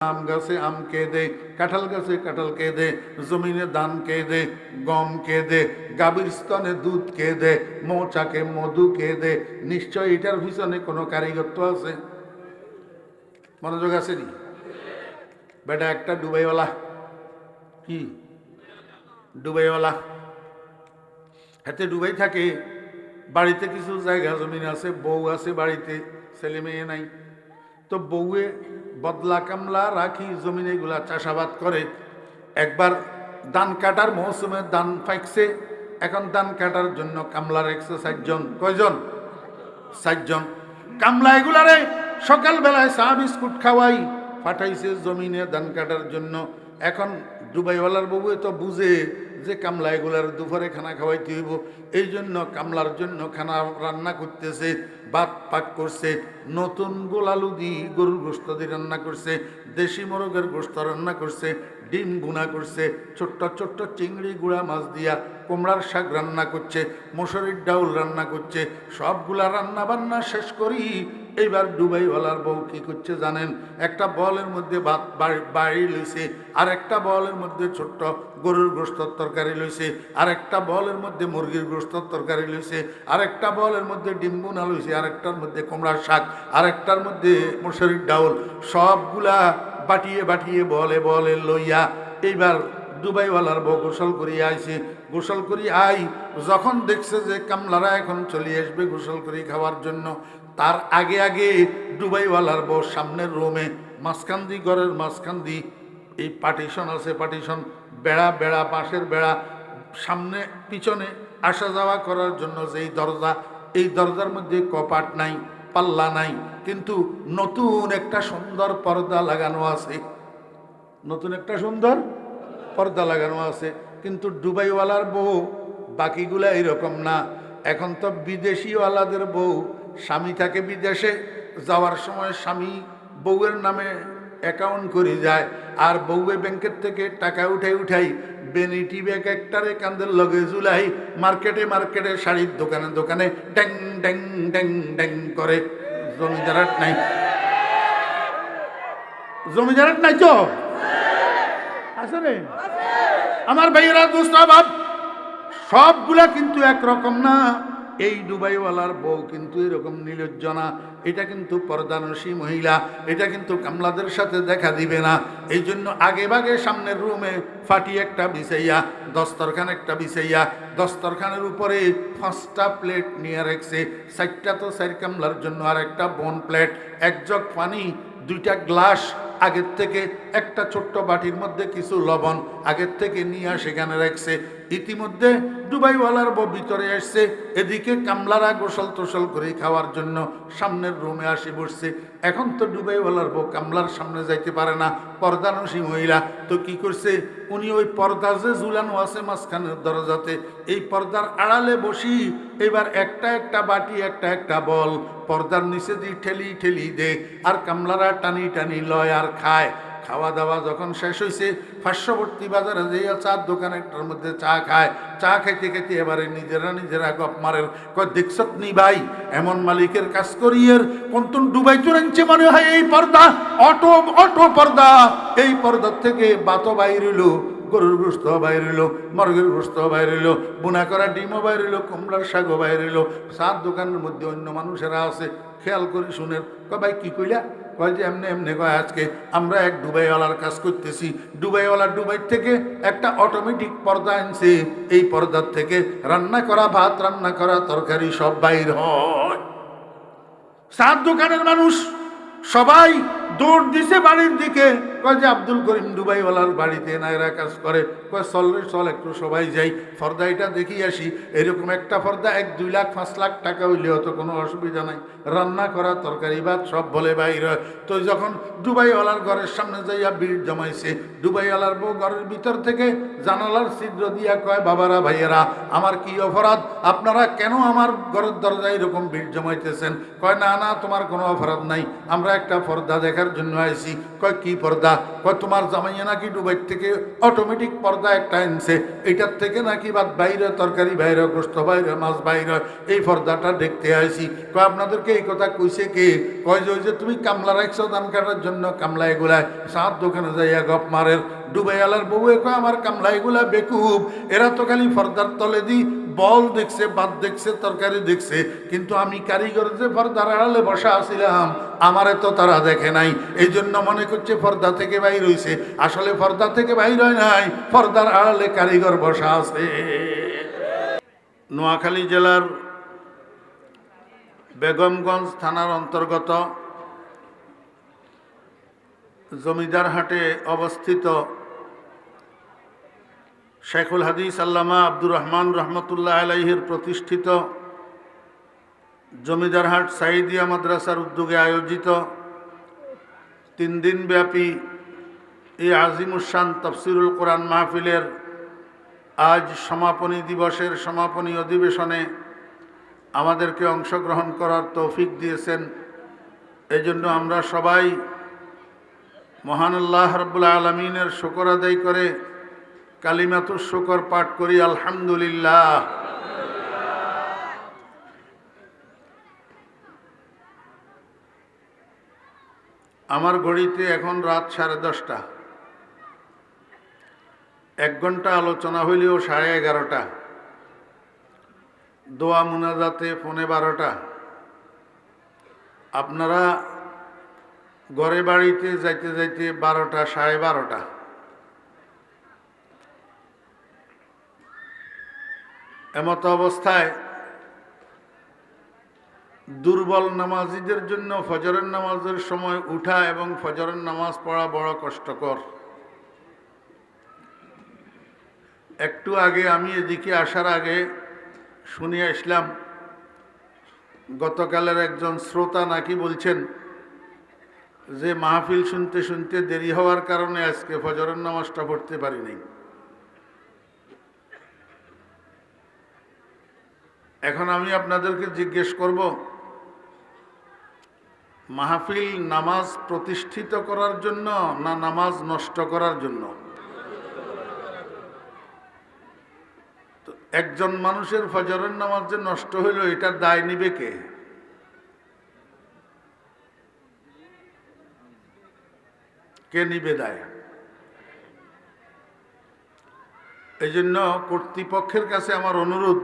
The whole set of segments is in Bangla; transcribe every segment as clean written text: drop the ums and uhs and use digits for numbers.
আম গাছে আম কে দে, কাঁঠাল গাছে কাঁঠাল কে দে, জমিনে ধান কে দে, গম কে দে, গাভীর স্তনে দুধ কে দে, মৌচাকে মধু কে দে। নিশ্চয় এটার পিছনে কোনো কারিগরত্ব আছে, মনোযোগ আছে নি? বেটা একটা ডুবাইওয়ালা, কি ডুবাইওয়ালা, হাতে ডুবাই থাকে। বাড়িতে কিছু জায়গা জমিন আছে, বউ আছে বাড়িতে, ছেলে মেয়ে নাই। তো বউয়ে বদলা কামলা রাখি জমিনে এগুলা চাষাবাদ করে। একবার ধান কাটার মৌসুমে ধান পাইছে, এখন ধান কাটার জন্য কামলা রাখছে 60 জন। কয়জন? 60 জন। কামলা এগুলারে সকালবেলায় চা বিস্কুট খাওয়াই পাঠাইছে জমিনে ধান কাটার জন্য। এখন ডুবাইওয়ালার বউয়ে তো বুঝে যে কামলা এগুলার দুপুরে খানা খাওয়াইতে হইব, এই জন্য কামলার জন্য খানা রান্না করতেছে। ভাত পাক করছে, নতুন গোলালু দি গরুর গোস্ত দিয়ে রান্না করছে, দেশি মোরগের গোস্ত রান্না করছে, ডিম গুঁড়া করছে, ছোট্ট ছোট্ট চিংড়ি গুঁড়া মাছ দিয়া কুমড়ার শাক রান্না করছে, মসুরির ডাউল রান্না করছে। সবগুলা রান্না বান্না শেষ করি এইবার ডুবাইওয়ালার বউ কি করছে জানেন? একটা বলের মধ্যে ভাত বাড়ি লইছে, আর একটা বলের মধ্যে ছোট্ট গরুর গোস্তর তরকারি লইছে, আর একটা বলের মধ্যে মুরগির গোস্তর তরকারি লইছে, আর একটা বলের মধ্যে ডিম বোনা লইছে, আর একটার মধ্যে কুমড়ার শাক, আর একটার মধ্যে মসুরির ডাউল। সবগুলা বাটিয়ে বাটিয়ে বলে বলে লইয়া এইবার ডুবাইওয়ালার বউ গোসল করিয়া আইছে। গোসল করি আই যখন দেখছে যে কামলারা এখন চলে আসবে গোসল করি খাওয়ার জন্য, তার আগে আগে ডুবাইওয়ালার বউ সামনের রুমে মাঝখান দি, ঘরের মাঝখান দি এই পার্টিশন আছে, পার্টিশন বেড়া, বেড়া পাশের বেড়া, সামনে পিছনে আসা যাওয়া করার জন্য যেই দরজা, এই দরজার মধ্যে কপাট নাই, পাল্লা নাই, কিন্তু নতুন একটা সুন্দর পর্দা লাগানো আছে। নতুন একটা সুন্দর পর্দা লাগানো আছে। কিন্তু ডুবাইওয়ালার বউ বাকিগুলা এরকম না। এখন তো বিদেশিওয়ালাদের বউ, স্বামী থাকে বিদেশে, যাওয়ার সময় স্বামী বউয়ের নামে অ্যাকাউন্ট করে যায়, আর বউয়ে ব্যাংকের থেকে টাকা উঠাই বেনিটি ব্যাগ একটারে কান্দের লগে ঝুলাই মার্কেটে মার্কেটে, শাড়ির দোকানে দোকানে ড্যাং ড্যাং ড্যাং ড্যাং করে। জমিদারাট নাই, জমিদারাট নাই তো আছে রে আমার ভাইয়েরা, দোস্ত বাপ, সবগুলা কিন্তু একরকম না। এই ডুবাইওয়ালার বউ কিন্তু এরকম নির্লজ্জ না। এটা কিন্তু পর্দানসী মহিলা, এটা কিন্তু কামলাদের সাথে দেখা দিবে না। এই জন্য আগে ভাগে সামনের রুমে ফাটি একটা বিছাইয়া, দস্তরখান একটা বিছাইয়া, দস্তরখানের উপরে 5টা প্লেট নিয়ে রাখছে। 4টা তো 4 কামলার জন্য, আর একটা বোন প্লেট, 1 জগ পানি, 2টা গ্লাস আগের থেকে, একটা ছোট্ট বাটির মধ্যে কিছু লবণ আগের থেকে নিয়ে সেখানে রাখছে। ইতিমধ্যে ডুবাইওয়ালার বউ ভিতরে আসছে, এদিকে কামলারা গোসল টোসল করে খাওয়ার জন্য সামনের রুমে আসি বসছে। এখন তো ডুবাইওয়ালার বউ কামলার সামনে যাইতে পারে না, পর্দানসী মহিলা। তো কি করছে উনি, ওই পর্দা যে ঝুলানো আছে মাঝখানের দরজাতে, এই পর্দার আড়ালে বসি এবার একটা একটা বাটি, একটা একটা বল পর্দার নিচে দিয়ে ঠেলি ঠেলি দে, আর কামলারা টানি টানি লয় আর খায়। খাওয়া দাওয়া যখন শেষ হয়েছে, পার্শ্ববর্তী বাজারে যেয়ে চার দোকান একটার মধ্যে চা খায়। চা খাইতে খাইতে এবারে নিজেরা গপ মারের, কয় দেখছত নি ভাই, এমন মালিকের কাজ করিয়ের কোন ডুবাই চুরাইছে মনে হয় এই পর্দা, অটো অটো পর্দা। এই পর্দার থেকে বাতো বাইর হইল, গরুর গোস্ত বাইর হইল, মুরগির গোস্ত বাইর হইল, বোনা করা ডিমও বাইর হইল, কুমড়ার শাকও বাইর হইল। চার দোকানের মধ্যে অন্য মানুষেরা আছে, খেয়াল করে শুনের। কয় ভাই কি কইলা? কয় যে এমনি এমনি। কয় আজকে আমরা এক ডুবাইওয়ালার কাজ করতেছি, ডুবাইওয়ালা দুবাই থেকে একটা অটোমেটিক পর্দা আনছে, এই পর্দার থেকে রান্না করা ভাত, রান্না করা তরকারি সব বাইর হয়। 4 দোকানের মানুষ সবাই দৌড় দিছে বাড়ির দিকে। কয় যে আব্দুল করিম ডুবাইওয়ালার বাড়িতে নায়রা কাজ করে। কয় চল রে চল, একটু সবাই যাই, পর্দা এটা দেখি আসি। এরকম একটা পর্দা 1-2 লাখ 5 লাখ টাকা হইলেও তো কোনো অসুবিধা নাই, রান্না করা তরকারি ভাত সব বলে বাইর হয়। তো যখন ডুবাইওয়ালার ঘরের সামনে যাইয়া ভিড় জমাইছে, ডুবাইওয়ালার বউ ঘরের ভিতর থেকে জানালার ছিদ্র দিয়া কয়, বাবারা ভাইয়েরা, আমার কি অপরাধ? আপনারা কেন আমার ঘরের দরজায় এরকম ভিড় জমাইতেছেন? কয় না না, তোমার কোনো অপরাধ নাই, আমরা একটা পর্দা দেখা দেখার জন্য আইছি। কয় কি পর্দা? কয় তোমার জামাইয়া নাকি দুবাই থেকে অটোমেটিক পর্দা একটা আনছে, এটার থেকে নাকি ভাত বাইরে, তরকারি বাইরে, গোস্ত বাইরে, মাছ বাইরে, এই পর্দাটা দেখতে আইছি। কয় আপনাদেরকে এই কথা কইছে কে? কয় যে ওই যে তুমি কামলা রাখছো ধান কাটার জন্য, কামলা এগুলায় সাত দোকানে যাইয়া গপ মারের ডুবাইয়ালার বউ। কয় আমার কামলা এগুলা বেকুব, এরা তো খালি পর্দার তলে দি বল দেখছে, ভাত দেখছে, তরকারি দেখছে, কিন্তু আমি কারিগর যে পর্দার আড়ালে বসা আছিলাম আমারে তো তারা দেখে নাই। এই জন্য মনে করছে পর্দা থেকে বাইর হইছে, আসলে পর্দা থেকে বাইর হয় নাই, পর্দার আড়ালে কারিগর বসা আছে। নোয়াখালী জেলার বেগমগঞ্জ থানার অন্তর্গত জমিদারহাটে অবস্থিত শেখুল হাদিস আল্লামা আব্দুর রহমান রহমতুল্লাহ আলাইহির প্রতিষ্ঠিত জমিদারহাট সাইদিয়া মাদ্রাসার উদ্যোগে আয়োজিত 3 দিনব্যাপী এই আজিমুসান তাফসিরুল কোরআন মাহফিলের আজ সমাপনী দিবসের সমাপনী অধিবেশনে আমাদেরকে অংশগ্রহণ করার তৌফিক দিয়েছেন। এজন্য আমরা সবাই মহান আল্লাহ রাব্বুল আলামিনের শুকর আদায় করে কালিমাতুশ শুকর পাঠ করি, আলহামদুলিল্লাহ। আমার ঘড়িতে এখন রাত 10:30। 1 ঘন্টা আলোচনা হইলেও 11:30, দোয়া মুনাজাতে 12:15। আপনারা ঘরে বাড়িতে যাইতে যাইতে 12টা, 12:30। এমত অবস্থায় দুর্বল নামাজিদের জন্য ফজরের নামাজের সময় উঠা এবং ফজরের নামাজ পড়া বড় কষ্টকর। একটু আগে আমি এদিকে আসার আগে শুনে আসলাম, গতকালের একজন শ্রোতা নাকি বলছেন যে মাহফিল শুনতে শুনতে দেরি হওয়ার কারণে আজকে ফজরের নামাজটা পড়তে পারিনি। এখন আমি আপনাদেরকে জিজ্ঞেস করব, মাহফিল নামাজ প্রতিষ্ঠিত করার জন্য না নামাজ নষ্ট করার জন্য? তো একজন মানুষের ফজরের নামাজ যে নষ্ট হইল, এটার দায় নিবে কে? কে নিবে দায়? এই জন্য কর্তৃপক্ষের কাছে আমার অনুরোধ,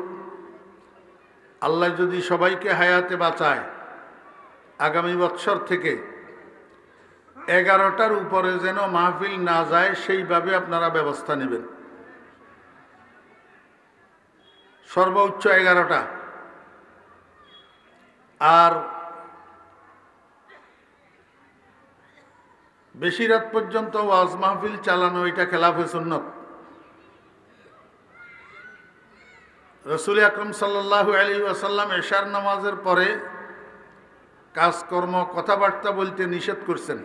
আল্লাহ যদি সবাইকে হায়াতে বাঁচায়, আগামী বৎসর থেকে 11টার উপরে যেন মাহফিল না যায় সেইভাবে আপনারা ব্যবস্থা নেবেন। সর্বোচ্চ 11টা। আর বেশি রাত পর্যন্ত ওয়াজ মাহফিল চালানো এটা খেলাফে সুন্নত। রসুল আকরম সাল্লাল্লাহু আলাইহি ওয়াসাল্লাম এশার নামাজের পরে কাজকর্ম কথাবার্তা বলতে নিষেধ করছেন।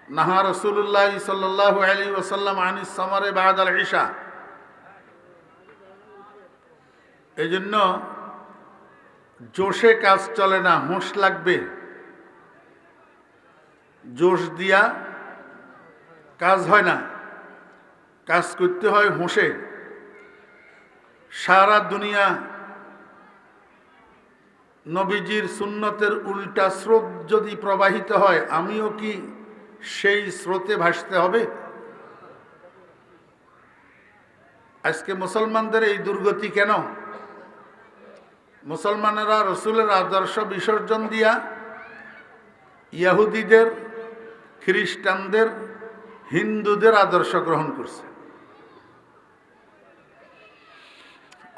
নাহা রাসূলুল্লাহ সাল্লাল্লাহু আলাইহি ওয়াসাল্লাম আনিস সামারে বাদাল ইশা। এই জন্য জোশে কাজ চলে না, হোঁশ লাগবে। জোশ দিয়া কাজ হয় না, কাজ করতে হয় হোঁশে। সারা দুনিয়া নবীজির সুন্নতের উল্টা স্রোত যদি প্রবাহিত হয়, আমিও কি সেই স্রোতে ভাসতে হবে? আজকে মুসলমানদের এই দুর্গতি কেন? মুসলমানেরা রসুলের আদর্শ বিসর্জন দিয়া ইহুদিদের, খ্রিস্টানদের, হিন্দুদের আদর্শ গ্রহণ করছে।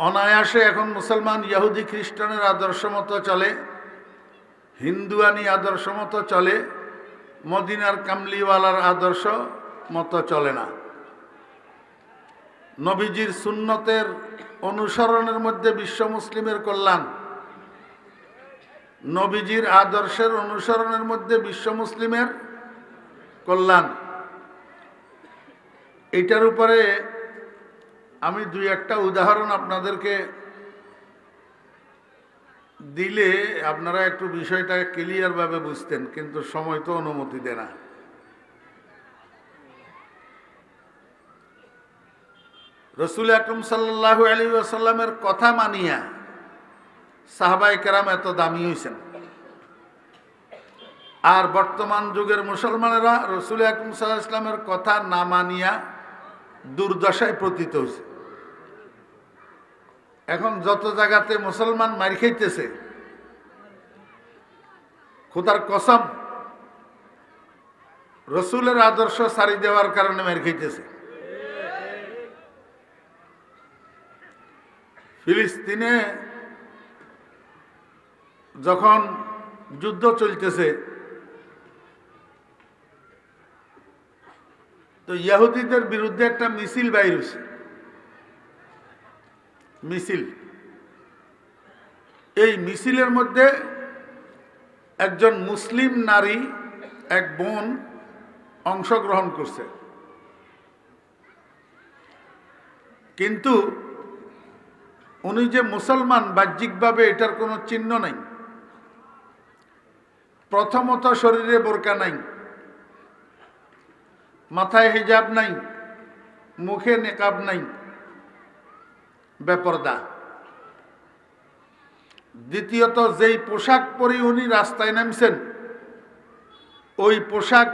অনায়াসে এখন মুসলমান ইহুদি খ্রিস্টানের আদর্শ মতো চলে, হিন্দুয়ানি আদর্শ মতো চলে, মদিনার কামলিওয়ালার আদর্শ মতো চলে না। নবীজির সুন্নতের অনুসরণের মধ্যে বিশ্ব মুসলিমের কল্যাণ, নবীজির আদর্শের অনুসরণের মধ্যে বিশ্ব মুসলিমের কল্যাণ। এটার উপরে আমি 2-1টা উদাহরণ আপনাদেরকে দিলে আপনারা একটু বিষয়টা ক্লিয়ার ভাবে বুঝতেন, কিন্তু সময় তো অনুমতি দেয় না। রসুল আকরম সাল্লাল্লাহু আলাইহি ওয়াসাল্লামের কথা মানিয়া সাহাবায়ে কেরাম এত দামি হয়েছেন, আর বর্তমান যুগের মুসলমানেরা রসুল আকরম সাল্লাল্লাহু আলাইহি ওয়াসাল্লামের কথা না মানিয়া দুর্দশায় পতিত হয়েছে। এখন যত জায়গাতে মুসলমান মার খাইতেছে, খোদার কসম রসুলের আদর্শ সারি দেওয়ার কারণে মার খাইতেছে। ফিলিস্তিনে যখন যুদ্ধ চলতেছে, তো ইহুদিদের বিরুদ্ধে একটা মিছিল বাইর হয়েছে। মিছিল, এই মিছিলের মধ্যে একজন মুসলিম নারী, এক বোন অংশগ্রহণ করছে, কিন্তু উনি যে মুসলমান বাহ্যিকভাবে এটার কোনো চিহ্ন নাই। প্রথমত শরীরে বোরকা নাই, মাথায় হিজাব নাই, মুখে নেকাব নাই, বেপরদা। দ্বিতীয়ত যেই পোশাক পরে উনি রাস্তায় নামছেন, ওই পোশাক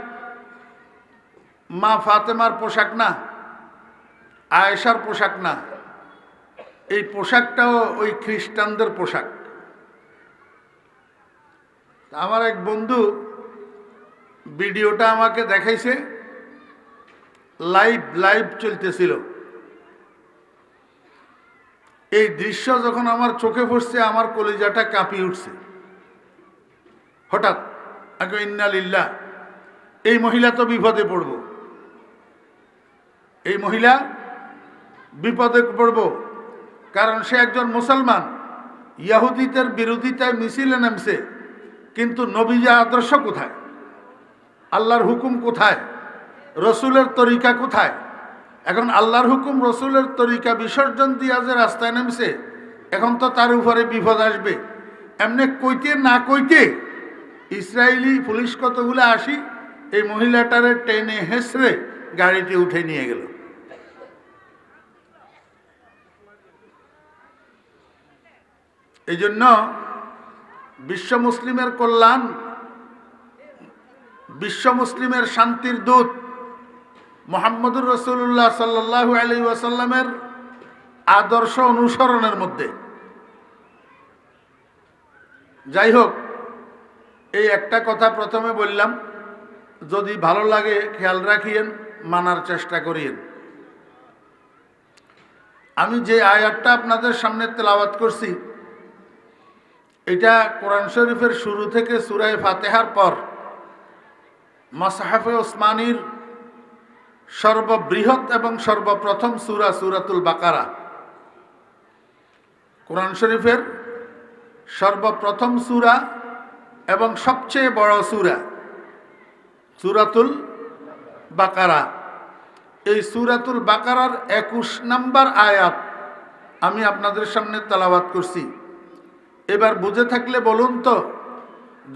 মা ফাতেমার পোশাক না, আয়েশার পোশাক না, এই পোশাকটাও ওই খ্রিস্টানদের পোশাক। আমার এক বন্ধু ভিডিওটা আমাকে দেখাইছে, লাইভ চলতেছিল। এই দৃশ্য যখন আমার চোখে পড়ছে, আমার কলিজাটা কাঁপিয়ে উঠছে। হঠাৎ আগে ইন্না লিল্লাহ, এই মহিলা তো বিপদে পড়ব, এই মহিলা বিপদে পড়ব, কারণ সে একজন মুসলমান, ইহুদিদের বিরোধিতায় মিছিলে নামছে, কিন্তু নবীজা আদর্শ কোথায়, আল্লাহর হুকুম কোথায়, রসুলের তরিকা কোথায়? এখন আল্লাহর হুকুম রসুলের তরিকা বিসর্জন দিয়া যে রাস্তায় নামছে, এখন তো তার উপরে বিপদ আসবে। এমনি কইতে না কইতে ইসরায়েলি পুলিশ কতগুলো আসি এই মহিলাটারে টেনে হেসড়ে গাড়িতে উঠে নিয়ে গেল। এই জন্য বিশ্ব মুসলিমের কল্যাণ, বিশ্ব মুসলিমের শান্তির দূত মুহাম্মদুর রাসূলুল্লাহ সাল্লাল্লাহু আলাইহি ওয়াসাল্লামের আদর্শ অনুসরণের মধ্যে। যাই হোক, এই একটা কথা প্রথমে বললাম, যদি ভালো লাগে খেয়াল রাখিয়েন, মানার চেষ্টা করিয়েন। আমি যে আয়াতটা আপনাদের সামনে তেলাওয়াত করছি, এটা কোরআন শরীফের শুরু থেকে সূরা ফাতিহার পর মুসহাফে ওসমানীর সর্ববৃহৎ এবং সর্বপ্রথম সূরা সূরাতুল বাকারা। কোরআন শরীফের সর্বপ্রথম সূরা এবং সবচেয়ে বড় সূরা সূরাতুল বাকারা। এই সূরাতুল বাকারার 21 নম্বর আয়াত আমি আপনাদের সামনে তেলাওয়াত করছি। এবার বুঝে থাকলে বলুন তো,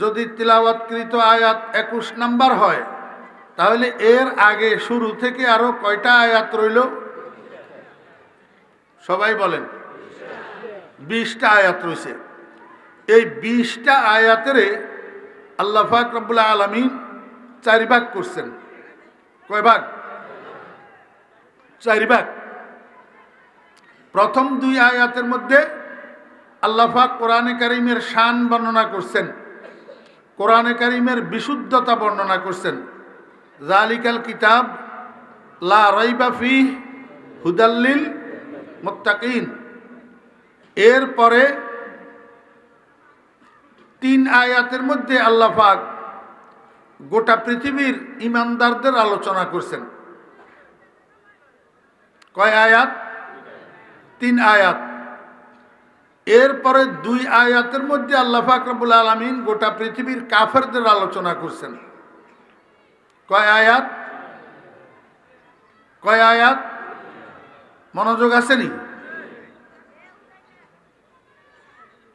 যদি তিলাওয়াতকৃত আয়াত 21 নম্বর হয়, তাহলে এর আগে শুরু থেকে আরো কয়টা আয়াত রইল? সবাই বলেন। 20টা আয়াত রয়েছে। এই 20টা আয়াতের আল্লাহ পাক রব্বুল আলামিন 4 ভাগ করছেন। কয় ভাগ? 4 ভাগ। প্রথম 2 আয়াতের মধ্যে আল্লাহ পাক কোরআনে কারীমের শান বর্ণনা করছেন, কোরআনে কারীমের বিশুদ্ধতা বর্ণনা করছেন। যালিকাল কিতাব লা রাইবা ফীহি হুদাল লিল মুত্তাকিন। এরপরে 3 আয়াতের মধ্যে আল্লাহ পাক গোটা পৃথিবীর ঈমানদারদের আলোচনা করছেন। কয় আয়াত? 3 আয়াত। এরপরে 2 আয়াতের মধ্যে আল্লাহ পাক রব্বুল আলামিন গোটা পৃথিবীর কাফেরদের আলোচনা করছেন। কয় আয়াত? কয় আয়াত? মনোযোগ আসেনি?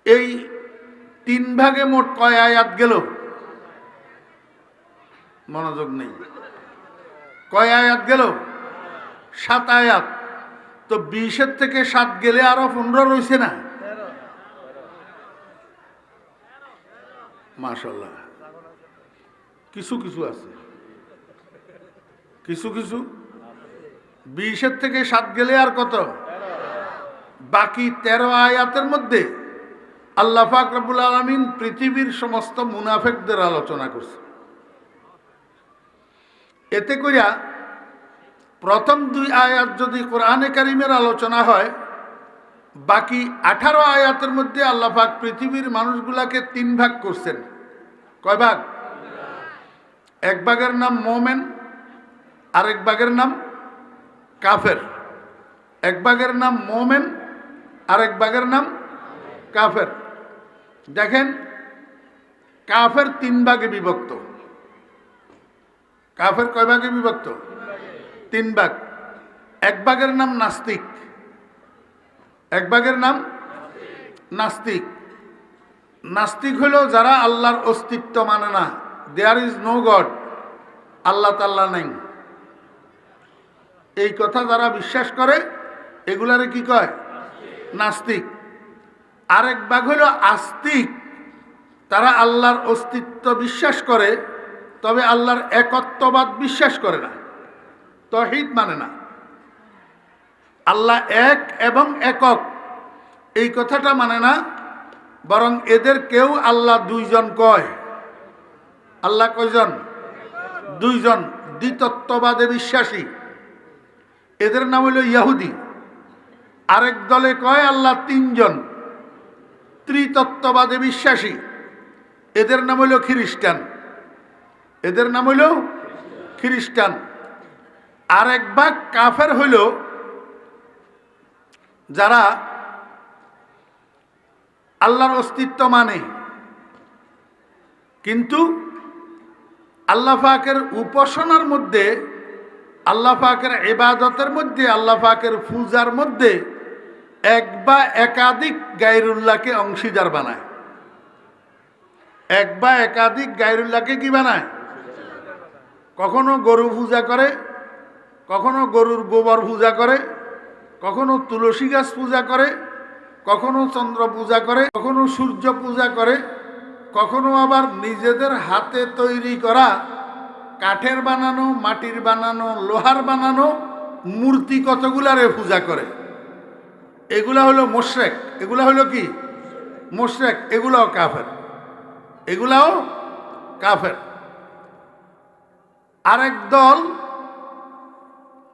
এই তিন ভাগে মোট কয় আয়াত গেল? মনোযোগ নেই। কয় আয়াত গেল? 7 আয়াত। তো 20-এর থেকে 7 গেলে আরো 15 রয়েছে না? মাশাআল্লাহ, কিছু কিছু আছে, কিছু কিছু। 20-এর থেকে 7 গেলে আর কত? বাকি 13 আয়াতের মধ্যে আল্লাহ পাক রব্বুল আলামিন পৃথিবীর সমস্ত মুনাফিকদের আলোচনা করছে। এতে কইরা প্রথম 2 আয়াত যদি কোরআনে কারীমের আলোচনা হয়, বাকি 18 আয়াতের মধ্যে আল্লাহ পাক পৃথিবীর মানুষগুলাকে 3 ভাগ করছেন। কয় ভাগ? এক ভাগের নাম মুমিন, আরেক ভাগের নাম কাফের। এক ভাগের নাম মুমিন, আরেক ভাগের নাম কাফের। দেখেন, কাফের 3 ভাগে বিভক্ত। কাফের কয় ভাগে বিভক্ত? 3 ভাগ। এক ভাগের নাম নাস্তিক। এক ভাগের নাম নাস্তিক। নাস্তিক হলো যারা আল্লাহর অস্তিত্ব মানে না, দেয়ার ইজ নো গড, আল্লাহ তাআলা নাই, এই কথা যারা বিশ্বাস করে এগুলারে কি কয়? নাস্তিক। আরেক ভাগ হলো আস্তিক, তারা আল্লাহর অস্তিত্ব বিশ্বাস করে, তবে আল্লাহর একত্ববাদ বিশ্বাস করে না, তাওহীদ মানে না। আল্লাহ এক এবং একক এই কথাটা মানে না, বরং এদের কেউ আল্লাহ 2 জন কয়। আল্লাহ কয়জন? 2 জন। দ্বিতত্ত্ববাদে বিশ্বাসী, এদের নাম হলো ইহুদি। আরেক দলে কয় আল্লাহ 3 জন, ত্রিতত্ত্ববাদে বিশ্বাসী, এদের নাম হলো খ্রিস্টান। এদের নাম হলো খ্রিস্টান। আরেক ভাগ কাফের হইল যারা আল্লাহর অস্তিত্ব মানে, কিন্তু আল্লাহ পাকের উপাসনার মধ্যে, আল্লাহ পাকের ইবাদতের মধ্যে, আল্লাহ পাকের পূজার মধ্যে এক বা একাধিক গায়রুল্লাহকে অংশীদার বানায়। এক বা একাধিক গায়রুল্লাহকে কি বানায়? কখনো গরু পূজা করে, কখনো গরুর গোবর পূজা করে, কখনো তুলসী গাছ পূজা করে, কখনো চন্দ্র পূজা করে, কখনো সূর্য পূজা করে, কখনো আবার নিজেদের হাতে তৈরি করা কাঠের বানানো, মাটির বানানো, লোহার বানানো মূর্তি কতগুলারে পূজা করে। এগুলা হলো মুশরিক। এগুলা হলো কি? মুশরিক। এগুলাও কাফের, এগুলাও কাফের। আরেক দল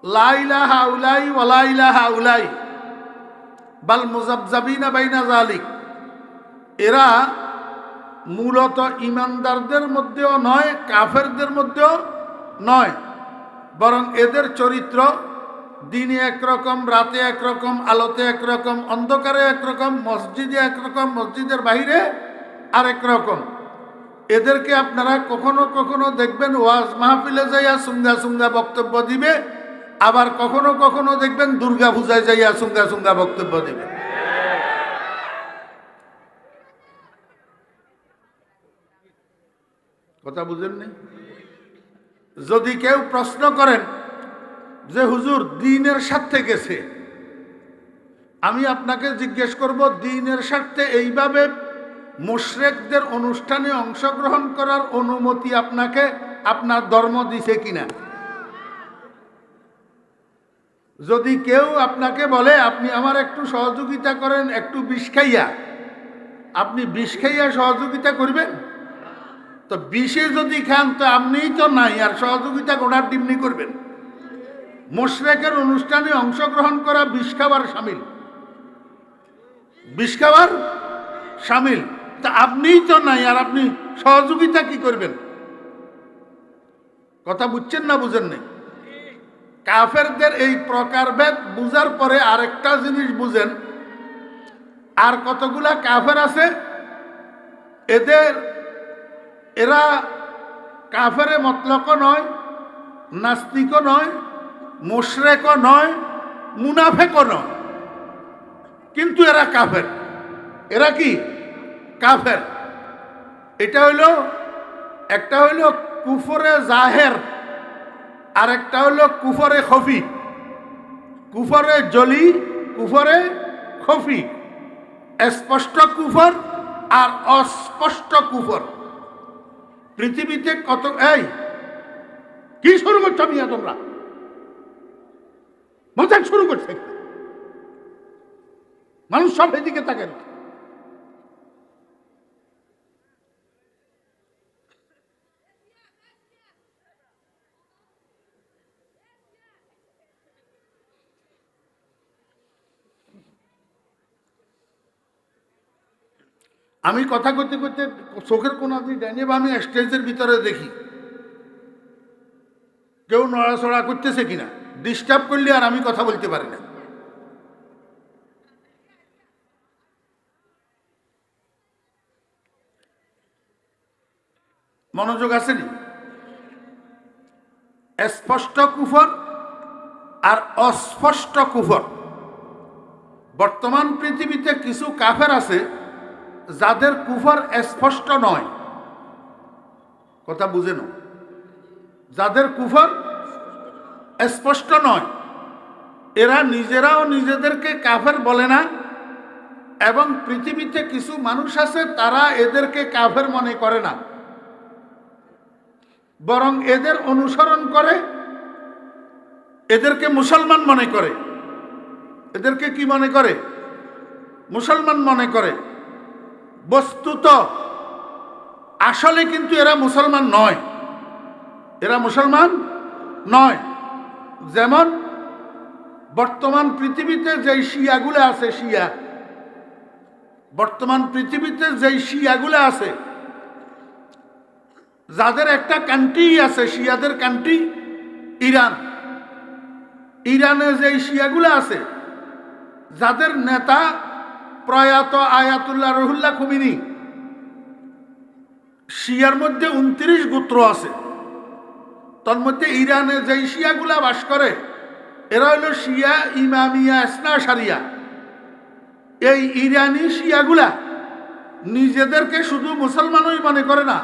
লা ইলাহা উলাই ওয়া লা ইলাহা উলাই বাল মুযাবযাবিনা বাইনা যালিক। এরা মূলত ইমানদারদের মধ্যেও নয়, কাফেরদের মধ্যেও নয়, বরং এদের চরিত্র দিনে একরকম, রাতে একরকম, আলোতে একরকম, অন্ধকারে একরকম, মসজিদে একরকম, মসজিদের বাইরে আরেক রকম। এদেরকে আপনারা কখনো কখনো দেখবেন ওয়াজ মাহফিলে যাইয়া সুঙ্গা সুঙ্গা বক্তব্য দিবে, আবার কখনো কখনো দেখবেন দুর্গা পূজায় যাইয়া সুঙ্গা সুঙ্গা বক্তব্য দিবে। কথা বুঝেননি? যদি কেউ প্রশ্ন করেন যে হুজুর দ্বীনের স্বার্থে গেছে, আমি আপনাকে জিজ্ঞেস করব, দ্বীনের স্বার্থে এইভাবে মুশরিকদের অনুষ্ঠানে অংশগ্রহণ করার অনুমতি আপনাকে আপনার ধর্ম দিছে কিনা? যদি কেউ আপনাকে বলে আপনি আমার একটু সহযোগিতা করেন, একটু বিষ খাইয়া, আপনি বিষ খাইয়া সহযোগিতা করবেন? তো বিষে যদি খান তো আপনিই তো নাই, আর সহযোগিতা গোড়ার ডিমনি করবেন। মুশরিকের অনুষ্ঠানে অংশগ্রহণ করা বিষ খাবার শামিল, বিষ খাবার শামিল। তা আপনিই তো নাই, আর আপনি সহযোগিতা কি করবেন? কথা বুঝছেন না বুঝেন নাই? কাফেরদের এই প্রকারভেদ বুঝার পরে আরেকটা জিনিস বুঝেন, আর কতগুলা কাফের আছে এরা কাফেরে মতলকও নয়, নাস্তিকও নয়, মুশরিকও নয়, মুনাফিকও নয়, কিন্তু এরা কাফের। এরা কি? কাফের। এটা হইল, একটা হইল কুফরে জাহের, আর একটা হইল কুফরে খফি। কুফরে জলি, কুফরে খফি। স্পষ্ট কুফর আর অস্পষ্ট কুফর। পৃথিবীতে কত, এই কি শুরু করছো মিয়া তোমরা? মজাক শুরু করছে, মানুষ সব এদিকে তাকেন। আমি কথা করতে করতে চোখের কোনা দিয়ে ডাইনে বা আমি স্টেজের ভিতরে দেখি কেউ নড়াচড়া করতেছে কিনা, ডিস্টার্ব করলে আর আমি কথা বলতে পারি না। মনোযোগ আসেনি? স্পষ্ট কুফর আর অস্পষ্ট কুফর। বর্তমান পৃথিবীতে কিছু কাফের আছে যাদের কুফর স্পষ্ট নয়, কথা বুঝে না, যাদের কুফর স্পষ্ট নয়, এরা নিজেরাও নিজেদেরকে কাফের বলে না, এবং পৃথিবীতে কিছু মানুষ আছে তারা এদেরকে কাফের মনে করে না, বরং এদের অনুসরণ করে, এদেরকে মুসলমান মনে করে। এদেরকে কি মনে করে? মুসলমান মনে করে। বস্তুত আসলে কিন্তু এরা মুসলমান নয়, এরা মুসলমান নয়। যেমন বর্তমান পৃথিবীতে যেই শিয়াগুলো আছে, শিয়া, বর্তমান পৃথিবীতে যেই শিয়াগুলো আছে, যাদের একটা কান্ট্রি আছে, শিয়াদের কান্ট্রি ইরান। ইরানে যেই শিয়াগুলো আছে, যাদের নেতা প্রয়াত আয়াতুল্লাহ রুহুল্লাহ খুমিনি, শিয়ার মধ্যে 29 গোত্র আছে। তার মধ্যে ইরানে যেই শিয়াগুলা বাস করে এরা হইল শিয়া ইমামিয়া ইসনা সারিয়া। এই ইরানি শিয়াগুলা নিজেদেরকে শুধু মুসলমানই মনে করে না,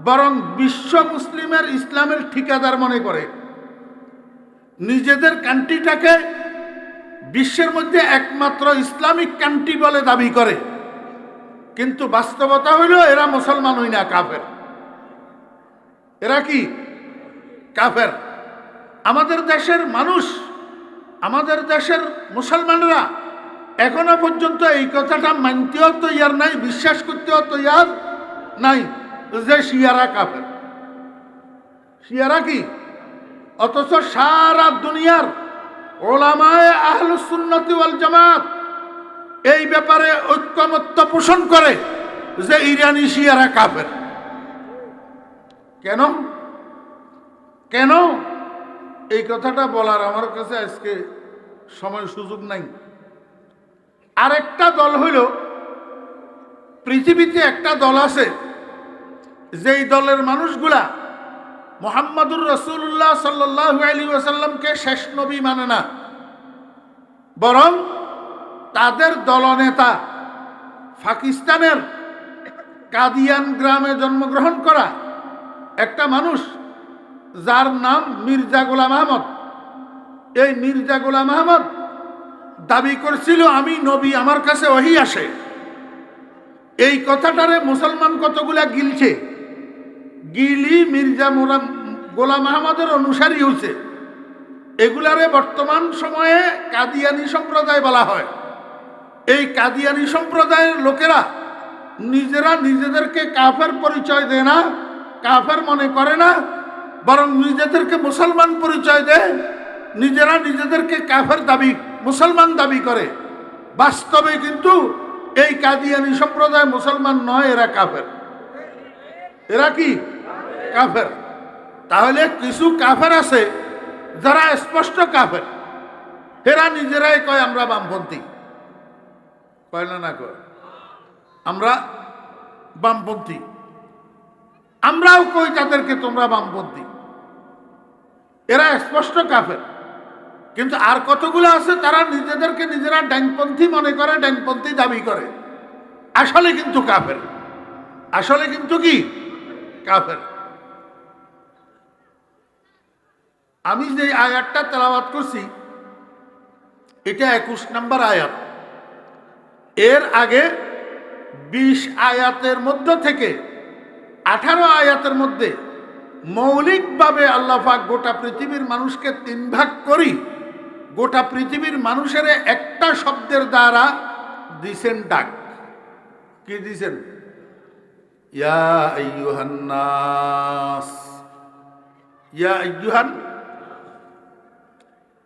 বরং বিশ্ব মুসলিমের ইসলামের ঠিকাদার মনে করে। নিজেদের কান্ট্রিটাকে বিশ্বের মধ্যে একমাত্র ইসলামিক কান্ট্রি বলে দাবি করে, কিন্তু বাস্তবতা হইল এরা মুসলমান হই না, কাফের। এরা কি? কাফের। আমাদের দেশের মানুষ, আমাদের দেশের মুসলমানরা এখনো পর্যন্ত এই কথাটা মানতেও তৈয়ার নাই, বিশ্বাস করতেও তৈয়ার নাই যে শিয়ারা কাফের। শিয়ারা কি? অথচ সারা দুনিয়ার ওলামায়ে আহলুস সুন্নাতি ওয়াল জামাত এই ব্যাপারে ঐক্যমত্য পোষণ করে যে ইরানি শিয়ারা কাফের। কেন? কেন? এই কথাটা বলার আমার কাছে আজকে সময় সুযোগ নাই। আরেকটা দল হইল, পৃথিবীতে একটা দল আছে যেই দলের মানুষগুলা মুহাম্মাদুর রাসূলুল্লাহ সাল্লাল্লাহু আলাইহি ওয়াসাল্লামকে শেষ নবী মানে না, বরং তাদের দলনেতা পাকিস্তানের কাদিয়ান গ্রামে জন্মগ্রহণ করা একটা মানুষ যার নাম মির্জা গোলাম আহমদ। এই মির্জা গোলাম আহমদ দাবি করছিল আমি নবী, আমার কাছে ওহী আসে। এই কথাটারে মুসলমান কতগুলা গিলছে, গিলি মির্জা গোলাম আহমদের অনুসারী হয়েছে। এগুলারে বর্তমান সময়ে কাদিয়ানি সম্প্রদায় বলা হয়। এই কাদিয়ানি সম্প্রদায়ের লোকেরা নিজেরা নিজেদেরকে কাফের পরিচয় দেয় না, কাফের মনে করে না, বরং নিজেদেরকে মুসলমান পরিচয় দেয়। নিজেরা নিজেদেরকে কাফের দাবি, মুসলমান দাবি করে। বাস্তবে কিন্তু এই কাদিয়ানি সম্প্রদায় মুসলমান নয়, এরা কাফের। এরা কি? কাফের। তাহলে কিছু কাফের আছে যারা স্পষ্ট কাফের, এরা নিজেরাই কয় আমরা বামপন্থী। কয় না? না কয় আমরা বামপন্থী। আমরাও কই তাদেরকে তোমরা বামপন্থী। এরা স্পষ্ট কাফের। কিন্তু আর কতগুলো আছে তারা নিজেদেরকে নিজেরা ডাইনপন্থী মনে করে, ডাইনপন্থী দাবি করে, আসলে কিন্তু কাফের। আসলে কিন্তু কি কাফের। আমি যে আয়াতটা তেলাওয়াত করছি এটা 21 নম্বর আয়াত। এর আগে 20 আয়াতের মধ্য থেকে 18 আয়াতের মধ্যে মৌলিকভাবে আল্লাহ পাক গোটা পৃথিবীর মানুষকে 3 ভাগ করি, গোটা পৃথিবীর মানুষের একটা শব্দের দ্বারা দিছেন ডাক। কি দিছেন? ইয়া আইয়ুহান নাস, ইয়া আইয়ুহান।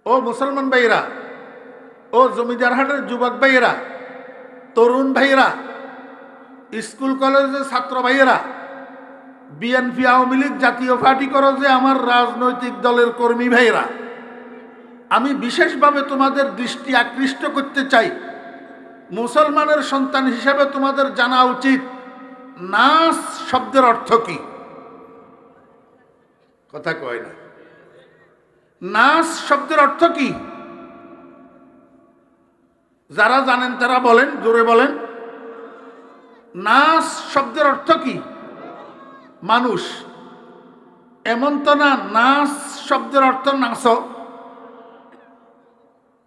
ও মুসলমান ভাইরা, ও জমিদার হাটের যুবক ভাইয়েরা, তরুণ ভাইয়েরা, স্কুল কলেজের ছাত্র ভাইয়েরা, বিএনপি আওয়ামী লীগ জাতীয় পার্টি করো যে আমার রাজনৈতিক দলের কর্মী ভাইয়েরা, আমি বিশেষভাবে তোমাদের দৃষ্টি আকৃষ্ট করতে চাই। মুসলমানের সন্তান হিসেবে তোমাদের জানা উচিত নাস শব্দের অর্থ কি। কথা কয় না। নাস শব্দের অর্থ কি? যারা জানেন তারা বলেন, জোরে বলেন। নাস শব্দের অর্থ কি? মানুষ। এমন তো না নাস শব্দের অর্থ নাস,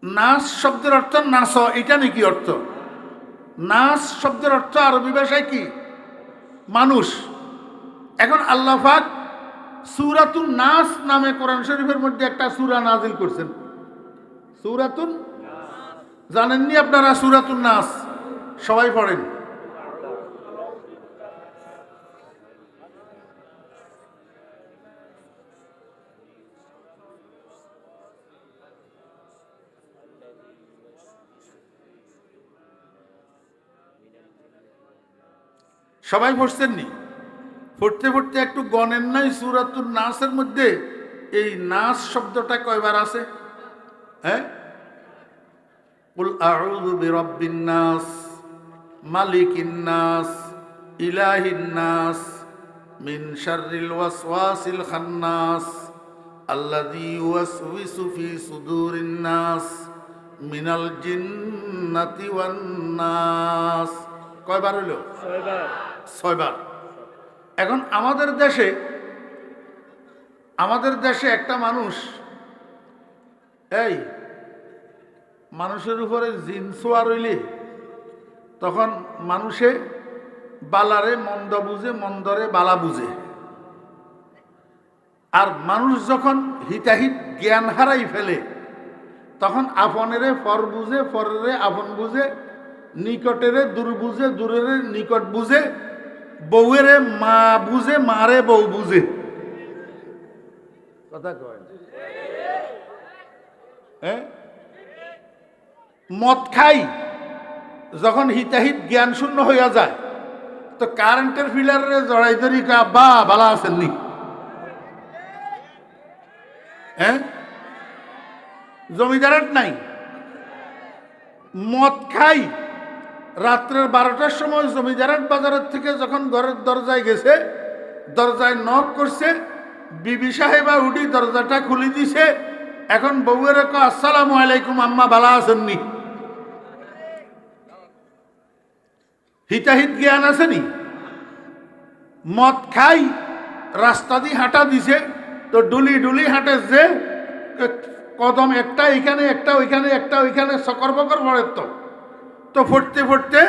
নাস শব্দের অর্থ নাস, এটা নাকি অর্থ? নাস শব্দের অর্থ আরবি ভাষায় কি? মানুষ। এখন আল্লাহ পাক সূরাতুন নাস নামে কোরআন শরীফের মধ্যে একটা সূরা নাজিল করছেন। সূরাতুন, জানেননি আপনারা সূরাতুন নাস? সবাই পড়েন। সবাই পড়ছেননি? পড়তে পড়তে একটু গণেন নাই সূরাতুন নাসের মধ্যে এই নাস শব্দটা কয়বার আছে? হ্যাঁ, কুল আউযু বিরাব্বিন নাস, মালিকিন নাস, ইলাহিন নাস, মিন শাররিল ওয়াসওয়াসিল খান্নাস, আল্লাযী ইউওয়াসউইসু ফি সুদুরিন নাস, মিনাল জিন্নাতি ওয়ান নাস। কয়বার হলো? 6 বার। এখন আমাদের দেশে একটা মানুষ, এই মানুষের উপরে জিন ছোঁয়া রইলে তখন মানুষে বালারে মন্দ বুঝে, মন্দরে বালা বুঝে। আর মানুষ যখন হিতাহিত জ্ঞান হারাই ফেলে তখন আপনেরে পর বুঝে, পরেরে আপন বুঝে, নিকটেরে দূর বুঝে, দূরের নিকট বুঝে, বউয়েরে মা বুঝে, মারে বউ বুঝে। কথা কয়? হ্যাঁ, মদ খাই যখন হিতাহিত জ্ঞান শূন্য হইয়া যায় তো কারেন্টের ফিলারে জড়াই ধরি বা ভালো আছেননি? হ্যাঁ, জমিদারের নাই। মদ খাই রাত্রের 12টার সময় জমিদারের বাজারের থেকে যখন ঘরের দরজায় গেছে, দরজায় নক করছে, বিবি সাহেবা উঠি দরজাটা খুলে দিছে। এখন বউয়ের আসসালামু আলাইকুম আম্মা, ভালো আছেননি? হিতাহিত জ্ঞান আসেনি? মদ খাই রাস্তা দিয়ে হাঁটা দিছে তো ডুলি ডুলি হাঁটে যে কদম একটা এখানে, একটা ওইখানে, একটা ওইখানে, সকর বকর পড়ে। তো পড়তে পড়তে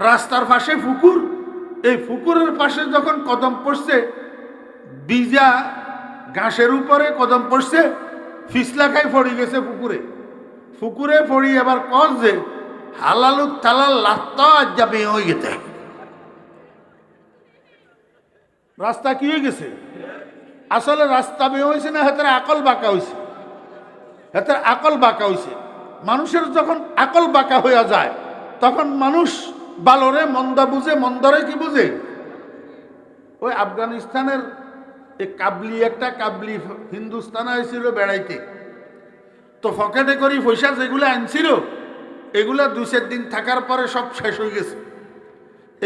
রাস্তার পাশে পুকুর, এই পুকুরের পাশে যখন কদম পড়ছে, বিজা ঘাসের উপরে কদম পড়ছে, ফিসলা খাই পড়ে গেছে পুকুরে। পুকুরে পড়ি এবার কর যে হালালু তালাল লাত্তা আজ যাবে হয়ে গেছে। রাস্তা কি হয়ে গেছে? আসলে রাস্তা বেয়ে হয়েছে না, হাতের আকল বাঁকা হয়েছে। হাতের আকল বাঁকা হয়েছে। মানুষের যখন আকল বাঁকা হয়ে যায় তখন মানুষ বালরে মন্দ বুঝে, মন্দরে কি বুঝে? ওই আফগানিস্তানের একটা কাবলি হিন্দুস্তানে আসছিল বেড়াইতে, তো পকেটে করি পয়সা যেগুলো আনছিল এগুলা 2-4 দিন থাকার পরে সব শেষ হয়ে গেছে।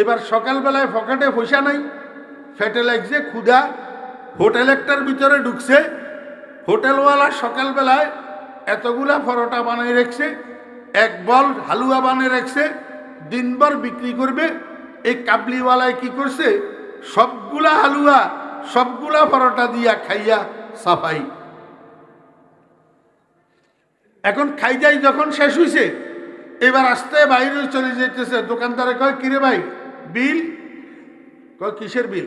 এবার সকালবেলায় পকেটে পয়সা নাই, ফেটে লাগছে, ক্ষুধা, হোটেল একটার ভিতরে ঢুকছে। হোটেলওয়ালা সকালবেলায় এতগুলা পরোটা বানিয়ে রেখেছে, 1 বল হালুয়া বানিয়ে রেখেছে, দিনভর বিক্রি করবে। এই কাবলিওয়ালায় কি করছে, সবগুলা হালুয়া সবগুলা পরোটা দিয়া খাইয়া সাফাই। এখন খাই যাই যখন শেষ হইছে, এবার আসতে বাইরে চলে যেতেছে। দোকানদারে কয়, কিরে ভাই বিল? কয় কিসের বিল?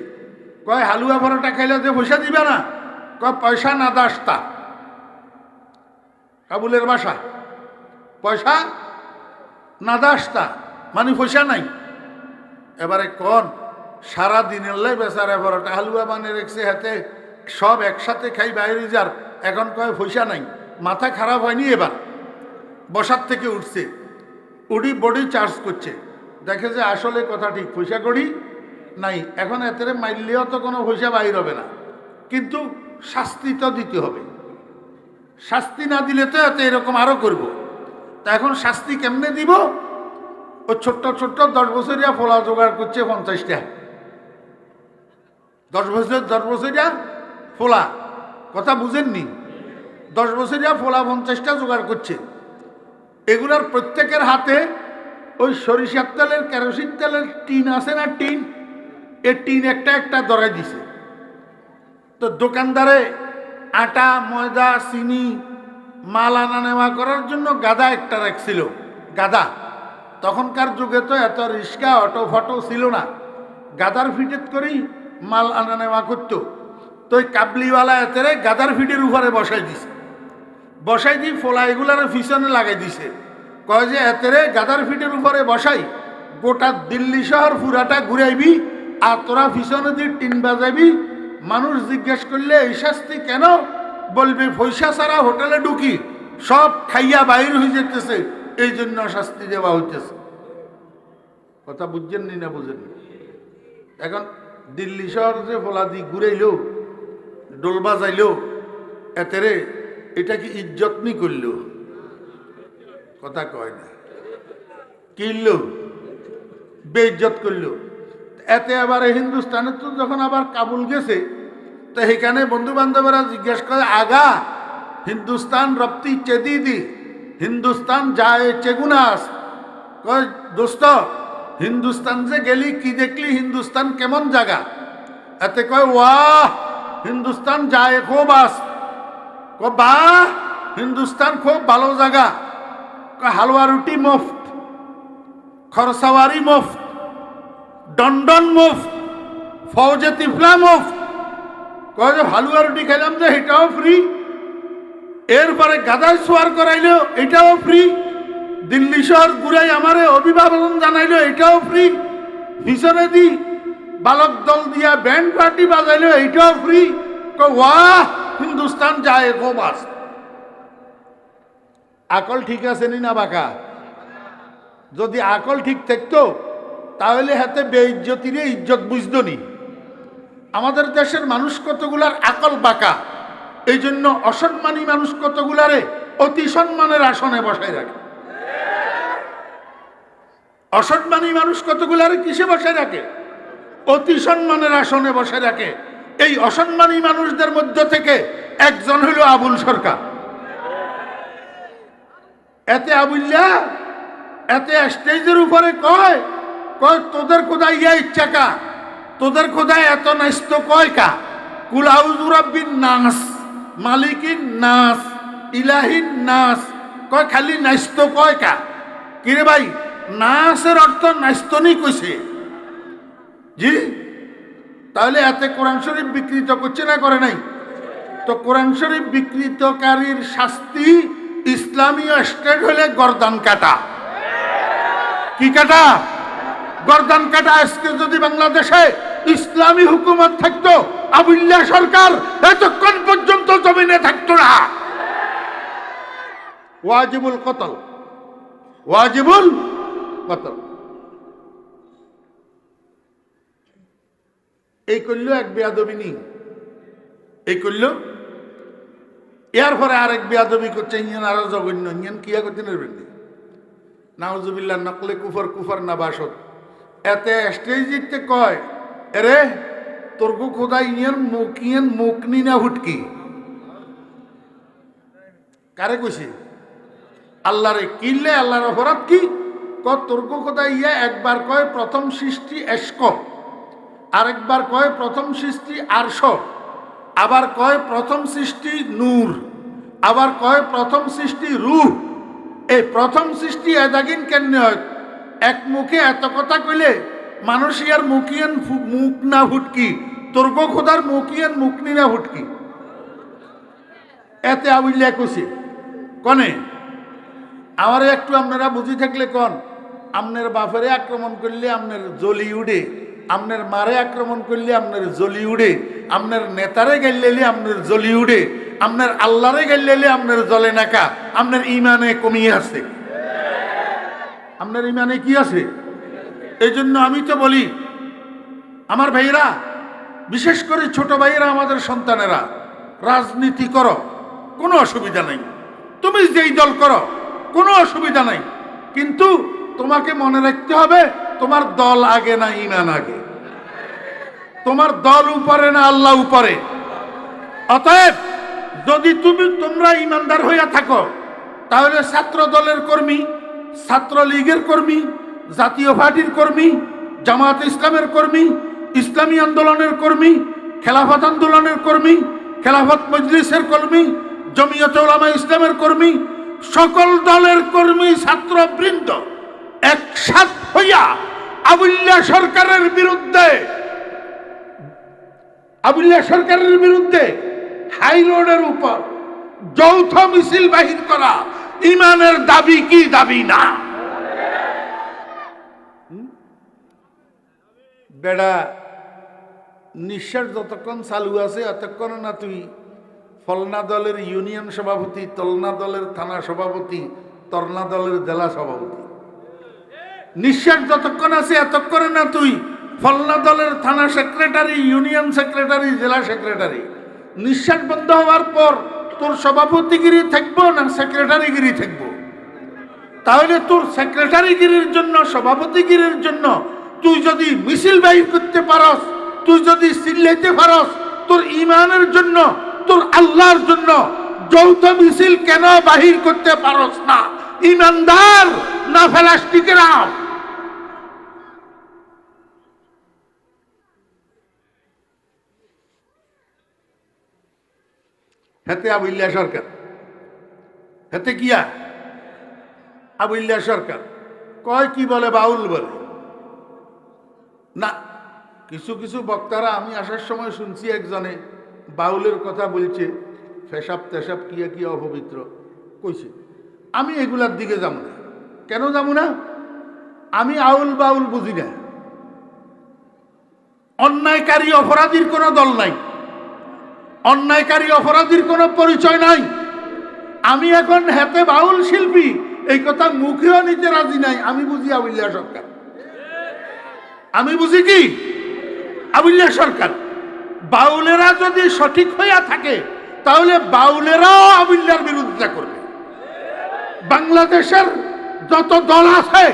কয় হালুয়া পরোটা খাইলে যে পয়সা দিবে না? কয় পয়সা না দাসতা। কাবুলের ভাষা, পয়সা না দাসতা মানে পয়সা নাই। এবারে কোন সারা দিনের লাই বেচারা পরোটা হালুয়া বানিয়ে রেখেছে হাতে, সব একসাথে খাই বাইরে যার, এখন কয় পয়সা নাই। মাথা খারাপ হয়নি, এবার বসার থেকে উঠছে, উঠি বডি চার্জ করছে, দেখে যে আসলে কথা ঠিক, পয়সা করি নাই। এখন এতে মাইলেও তো কোনো পয়সা বাইর হবে না, কিন্তু শাস্তি তো দিতে হবে। শাস্তি না দিলে তো এত এরকম আরো করব। তা এখন শাস্তি কেমনে দিব? ও ছোট্ট ছোট্ট 10 বছরিয়া ফোলা জোগাড় করছে 50টা। 10 বছরিয়া ফোলা, কথা বুঝেননি? 10 বছরিয়া ফোলা 50টা জোগাড় করছে। এগুলার প্রত্যেকের হাতে ওই সরিষার তেলের, কেরোসিন তেলের টিন আছে না, টিন, এ টিন একটা একটা ধরাই দিছে। তো দোকানদারে আটা, ময়দা, চিনি মাল আনা নেওয়া করার জন্য গাদা একটা রাখছিল। গাদা, তখনকার যুগে তো এত রিক্সা অটো ফটো ছিল না, গাদার ফিটেত করেই মাল আনা নেওয়া করতো। তো ওই কাবলিওয়ালা এতেরে গাদার ফিটের উপরে বসাই দিছে। বসাই দিয়ে ফোলা এগুলার পিছনে লাগাই দিছে। কয় যে এতেরে গাদার ফিটের উপরে বসাই, গোটা দিল্লি শহর পুরাটা ঘুরাইবি, আর তোরা পিছনে দিয়ে টিন বাজাবি। মানুষ জিজ্ঞেস করলে এই শাস্তি কেন? বলবে পয়সা ছাড়া হোটেলে ঢুকি, সব খাইয়া বাইর হয়ে যেতেছে, এই জন্য শাস্তি দেওয়া হইতেছে। কথা বুঝছেন নি না বুঝেন? এখন দিল্লি শহর যে ফোলা দি ঘুরাইলো, ডোল বাজাইলো, এতেরে এটা কি ইজ্জত নি করল? কথা কয় না, কিনল বেইজ্জত করল। এতে আবার হিন্দুস্তানে তো যখন আবার কাবুল গেছে, তো সেখানে বন্ধু বান্ধবরা জিজ্ঞেস করে, আগা হিন্দুস্তান রপ্তি চেদিদি, হিন্দুস্তান যায় চেগুনাস। কয় দোস্ত হিন্দুস্তান যে গেলি কি দেখলি, হিন্দুস্তান কেমন জায়গা? এতে কয় ওয়াহ হিন্দুস্তান যায় খুব আস। বাহ হিন্দুস্তান খুব ভালো জায়গা। হালুয়া রুটি মুফত, খরসাওয়ারি মুফত, ডন্ডন মুফত, ফৌজে তিফলা মুফত। কয় যে হালুয়া রুটি খাইলাম যে এটাও ফ্রি, এরপরে গাদায় সোয়ার করাইলো এটাও ফ্রি, দিল্লি শহর ঘুরাই আমারে অভিবাদন জানাইলো এটাও ফ্রি, পিছনে দি বালক দল দিয়া ব্যান্ড পার্টি বাজাইলো এটাও ফ্রি। ওয়াহ হিন্দুস্তান যায় খুব আস। আকল ঠিক আছে নি না বাঁকা? যদি আকল ঠিক থাকতো তাহলে হাতে বেইজ্জতিরে ইজ্জত বুঝতো নি। আমাদের দেশের মানুষ কতগুলার আকল বাঁকা, এই জন্য অসম্মানী মানুষ কতগুলারে অতি সম্মানের আসনে বসায় রাখে। অসম্মানী মানুষ কতগুলারে কিসে বসায় রাখে? অতি সম্মানের আসনে বসায় রাখে। এই অসম্মানী মানুষদের মধ্য থেকে একজন হইল আবুল সরকার। এতে আবুল্লা এতে স্টেজের উপরে কয় কয় তোদের কোথায় ইয়া ইচ্ছা কা, তোদের কোথায় এত নাস্ত কয় কা? কুল আউযু রাব্বিন নাস, মালিকিন নাস, ইলাহিন নাস। কয় খালি নাস্ত কয় কা? কিরে ভাই নাসের অর্থ নাস্তনি কইছে জি। তাহলে এতে কোরআন শরীফ বিকৃত করছে না করে নাই? তো কোরআন শরীফ বিকৃতকারীর শাস্তি ইসলামীয় স্টেট হলে গর্দান কাটা। কি কাটা? গর্দান কাটা। আজকে যদি বাংলাদেশে ইসলামী হুকুমত থাকতো, আবুল্লাহ সরকার এতক্ষণ পর্যন্ত জমিনে থাকতো না। ওয়াজিবুল কতল, ওয়াজিবুল কতল। এই করল এক বেয়াদবি নি, এই করল। এর পরে আরেক বেয়াদবি করছে, ইঞ্জিন আরো জঘন্য। ইঞ্জিন কিয়া করতে নেবেন নাউজুবিল্লাহ, নকলে কুফর, কুফর না বাসত। এতে স্টেজিতে কয় এরে তোর গো খোদা ইয়েন মুকনি না হুটকি। কারে কইছে? আল্লাহরে কিনলে আল্লাহর অপরাধ কি? তর্ক কোথায় ইয়া একবার কয় প্রথম সৃষ্টি এশক, আরেকবার কয় প্রথম সৃষ্টি আরশ, আবার কয় প্রথম সৃষ্টি নূর, আবার কয় প্রথম সৃষ্টি রূহ। এই প্রথম সৃষ্টি এদাগিন কেন হয়? এক মুখে এত কথা কইলে মানুষ ইয়ার মুখিয়ান মুখ না ফুটকি, তর্ক খোদার মুখিয়ান মুখনি না ফুটকি, এতে আবিল্লা কুছি কনে। আমার একটু আপনারা বুঝি থাকলে কন, আপনার বাপেরে আক্রমণ করলে আপনার জ্বলি উঠে, আপনার মারে আক্রমণ করলে আপনার জ্বলি উঠে, আপনার নেতারে গেলে আপনার জ্বলি উঠে, আপনার আল্লাহরে গেলে আপনার জ্বলে নাকা। আপনার ইমানে কমিয়ে আছে, আপনার ইমানে কি আছে? এই জন্য আমি তো বলি আমার ভাইরা, বিশেষ করে ছোট ভাইরা, আমাদের সন্তানেরা, রাজনীতি করো, কোনো অসুবিধা নেই। তুমি যেই দল করো কোনো অসুবিধা নাই, কিন্তু তোমাকে মনে রাখতে হবে তোমার দল আগে না ইমান আগে, তোমার দল উপরে না আল্লাহ উপরে। অতএব যদি তোমরা ইমানদার হইয়া থাকো, তাহলে ছাত্র দলের কর্মী, ছাত্রলীগের কর্মী, জাতীয় পার্টির কর্মী, জামাত ইসলামের কর্মী, ইসলামী আন্দোলনের কর্মী, খেলাফত আন্দোলনের কর্মী, খেলাফত মজলিসের কর্মী, জমিয়তে উলামা ইসলামের কর্মী, সকল দলের কর্মী ছাত্রবৃন্দ একসাথ হইয়া আবুল্লাহ সরকারের বিরুদ্ধে হাই রোডের উপর যৌথ মিছিল বাহির করা ইমানের দাবি কি দাবি না? বেড়া নিঃশ্বাস যতক্ষণ চালু আছে ততক্ষণ না তুই ফলনা দলের ইউনিয়ন সভাপতি, তলনা দলের থানা সভাপতি, তরনা দলের জেলা সভাপতি। নিঃশ্বাস যতক্ষণ আছে এতক্ষণ না তুই ফলনা দলের থানা সেক্রেটারি, ইউনিয়ন সেক্রেটারি, জেলা সেক্রেটারি। নিঃশ্বাস বন্ধ হওয়ার পর তোর সভাপতিগিরি থাকবো না সেক্রেটারিগিরি থাকবো? তাহলে তোর সেক্রেটারিগিরির জন্য, সভাপতিগিরির জন্য তুই যদি মিছিল বাহির করতে পারস, তুই যদি চিল্লাইতে পারস, তোর ইমানের জন্য, তোর আল্লাহর জন্য যৌথ মিছিল কেন বাহির করতে পারস না? ইমানদার না ফেলাস্টিকেরা? হেতে আবুল্লাহ সরকার, হেতে কিয়া আবুল্লাহ সরকার কয় কি বলে, বাউল বলে না। কিছু কিছু বক্তারা, আমি আসার সময় শুনছি একজনে বাউলের কথা বলছে, ফেসাব তেসাব কিয়া কিয়া অপবিত্র কইছে। আমি এগুলার দিকে যাবো না। কেন যাবো না? আমি আউল বাউল বুঝি না। অন্যায়কারী অপরাধীর কোনো দল নাই, অন্যায়কারী অপরাধীর কোনো পরিচয় নাই। আমি এখন হেতে বাউল শিল্পী এই কথা মুখেও নিতে রাজি নাই। আমি বুঝি আবুল্লাহ সরকার, আমি বুঝি কি আবুল্লাহ সরকার। বাউলেরা যদি সঠিক হইয়া থাকে তাহলে বাউলেরাও আবুল্লাহর বিরোধিতা করবে। বাংলাদেশের যত দল আছে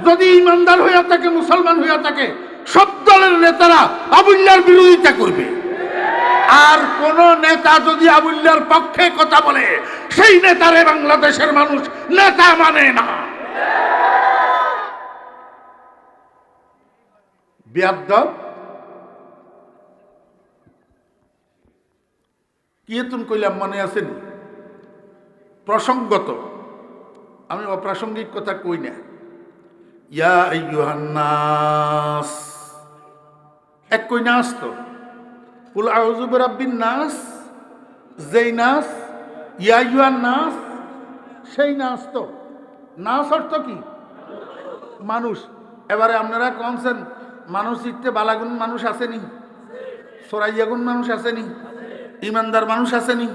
যদি ইমানদার হইয়া থাকে, মুসলমান হইয়া থাকে, সব দলের নেতারা আবুল্লাহর বিরোধিতা করবে। আর কোন নেতা যদি আবুল্লাহর পক্ষে কথা বলে, সেই নেতারে বাংলাদেশের মানুষ নেতা মানে না। বেয়াদব কি তুমি কইলাম মনে আছেন? প্রসঙ্গত, আমি অপ্রাসঙ্গিক কথা কই না। ইয়া আইয়ুহান নাস, এক কই নাস তো কুল আউযু বিরাব্বিন নাস, যেই নাস, ইয়া আইয়ুহান নাস সেই নাস তো। নাস অর্থ কি? মানুষ। এবারে আপনারা কনছেন মানুষ ইত্যে বালাগুন মানুষ আসেনি, সরাইয়াগুন মানুষ আসেনি, ইমানদার মানুষ আসেনি,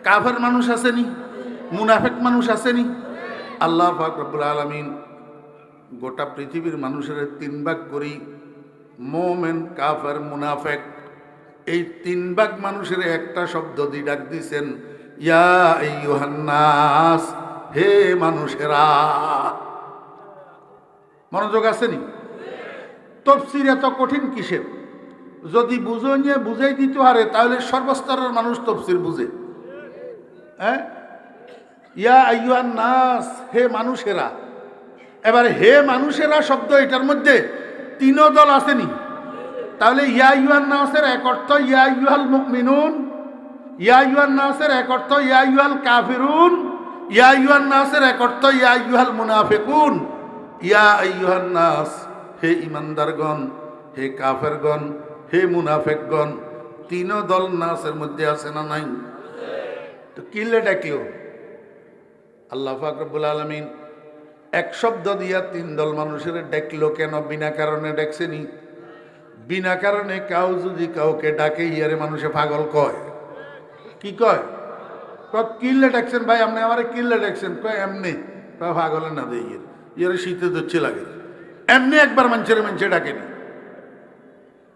কাফের মানুষ আসেনি, মুনাফেক মানুষ আসেনি। আল্লাহ পাক রব্বুল আলামিন গোটা পৃথিবীর মানুষের তিন ভাগ করি, মোমেন, কাফের, মুনাফেক। এই তিন ভাগ মানুষের একটা শব্দ দিয়ে ডাক দিয়েছেন, ইয়া আইয়ুহান নাস, হে মানুষেরা। মনোযোগ আসেনি? তাফসীর এত কঠিন কিসের? যদি বুঝে বুঝাই দিতে পারে তাহলে সর্বস্তরের মানুষ তাফসীর বুঝে। হ্যাঁ, ইয়া আইয়ুহান নাস, হে মানুষেরা। এবার হে মানুষেরা শব্দ এটার মধ্যে তিনও দল আসেনি। তাহলে ইয়া ইউহান নাসের এক অর্থ ইয়া ইউহাল মুমিনুন, ইয়া ইউহান নাসের এক অর্থ ইয়া ইউহাল কাফিরুন, ইয়া ইউহান নাসের এক অর্থ ইয়া ইউহাল মুনাফিকুন। ইয়া আইয়ুহান নাস, হে ইমানদারগণ, হে কাফেরগণ, হে মুনাফিকগণ, তিনও দল নাসের মধ্যে আছে না নাই? তো কিলে ডাকিও আল্লাহ পাক রব্বুল আলামিন এক শব্দ দিয়া তিন দল মানুষের ডাকলো কেন? বিনা কারণে ডাকছেনি। বিনা কারণে কাউ যদি কাউকে ডাকে ইয়ারে মানুষে পাগল কয়। কি কয়? কিল্লে ডাকছেন ভাই, আপনি আমার কিল্লে ডাকছেন? কয় এমনি। পাগলে না দেয় ইয়ারে শীতে ধরছে লাগে, এমনি একবার মানুষে ডাকেনি।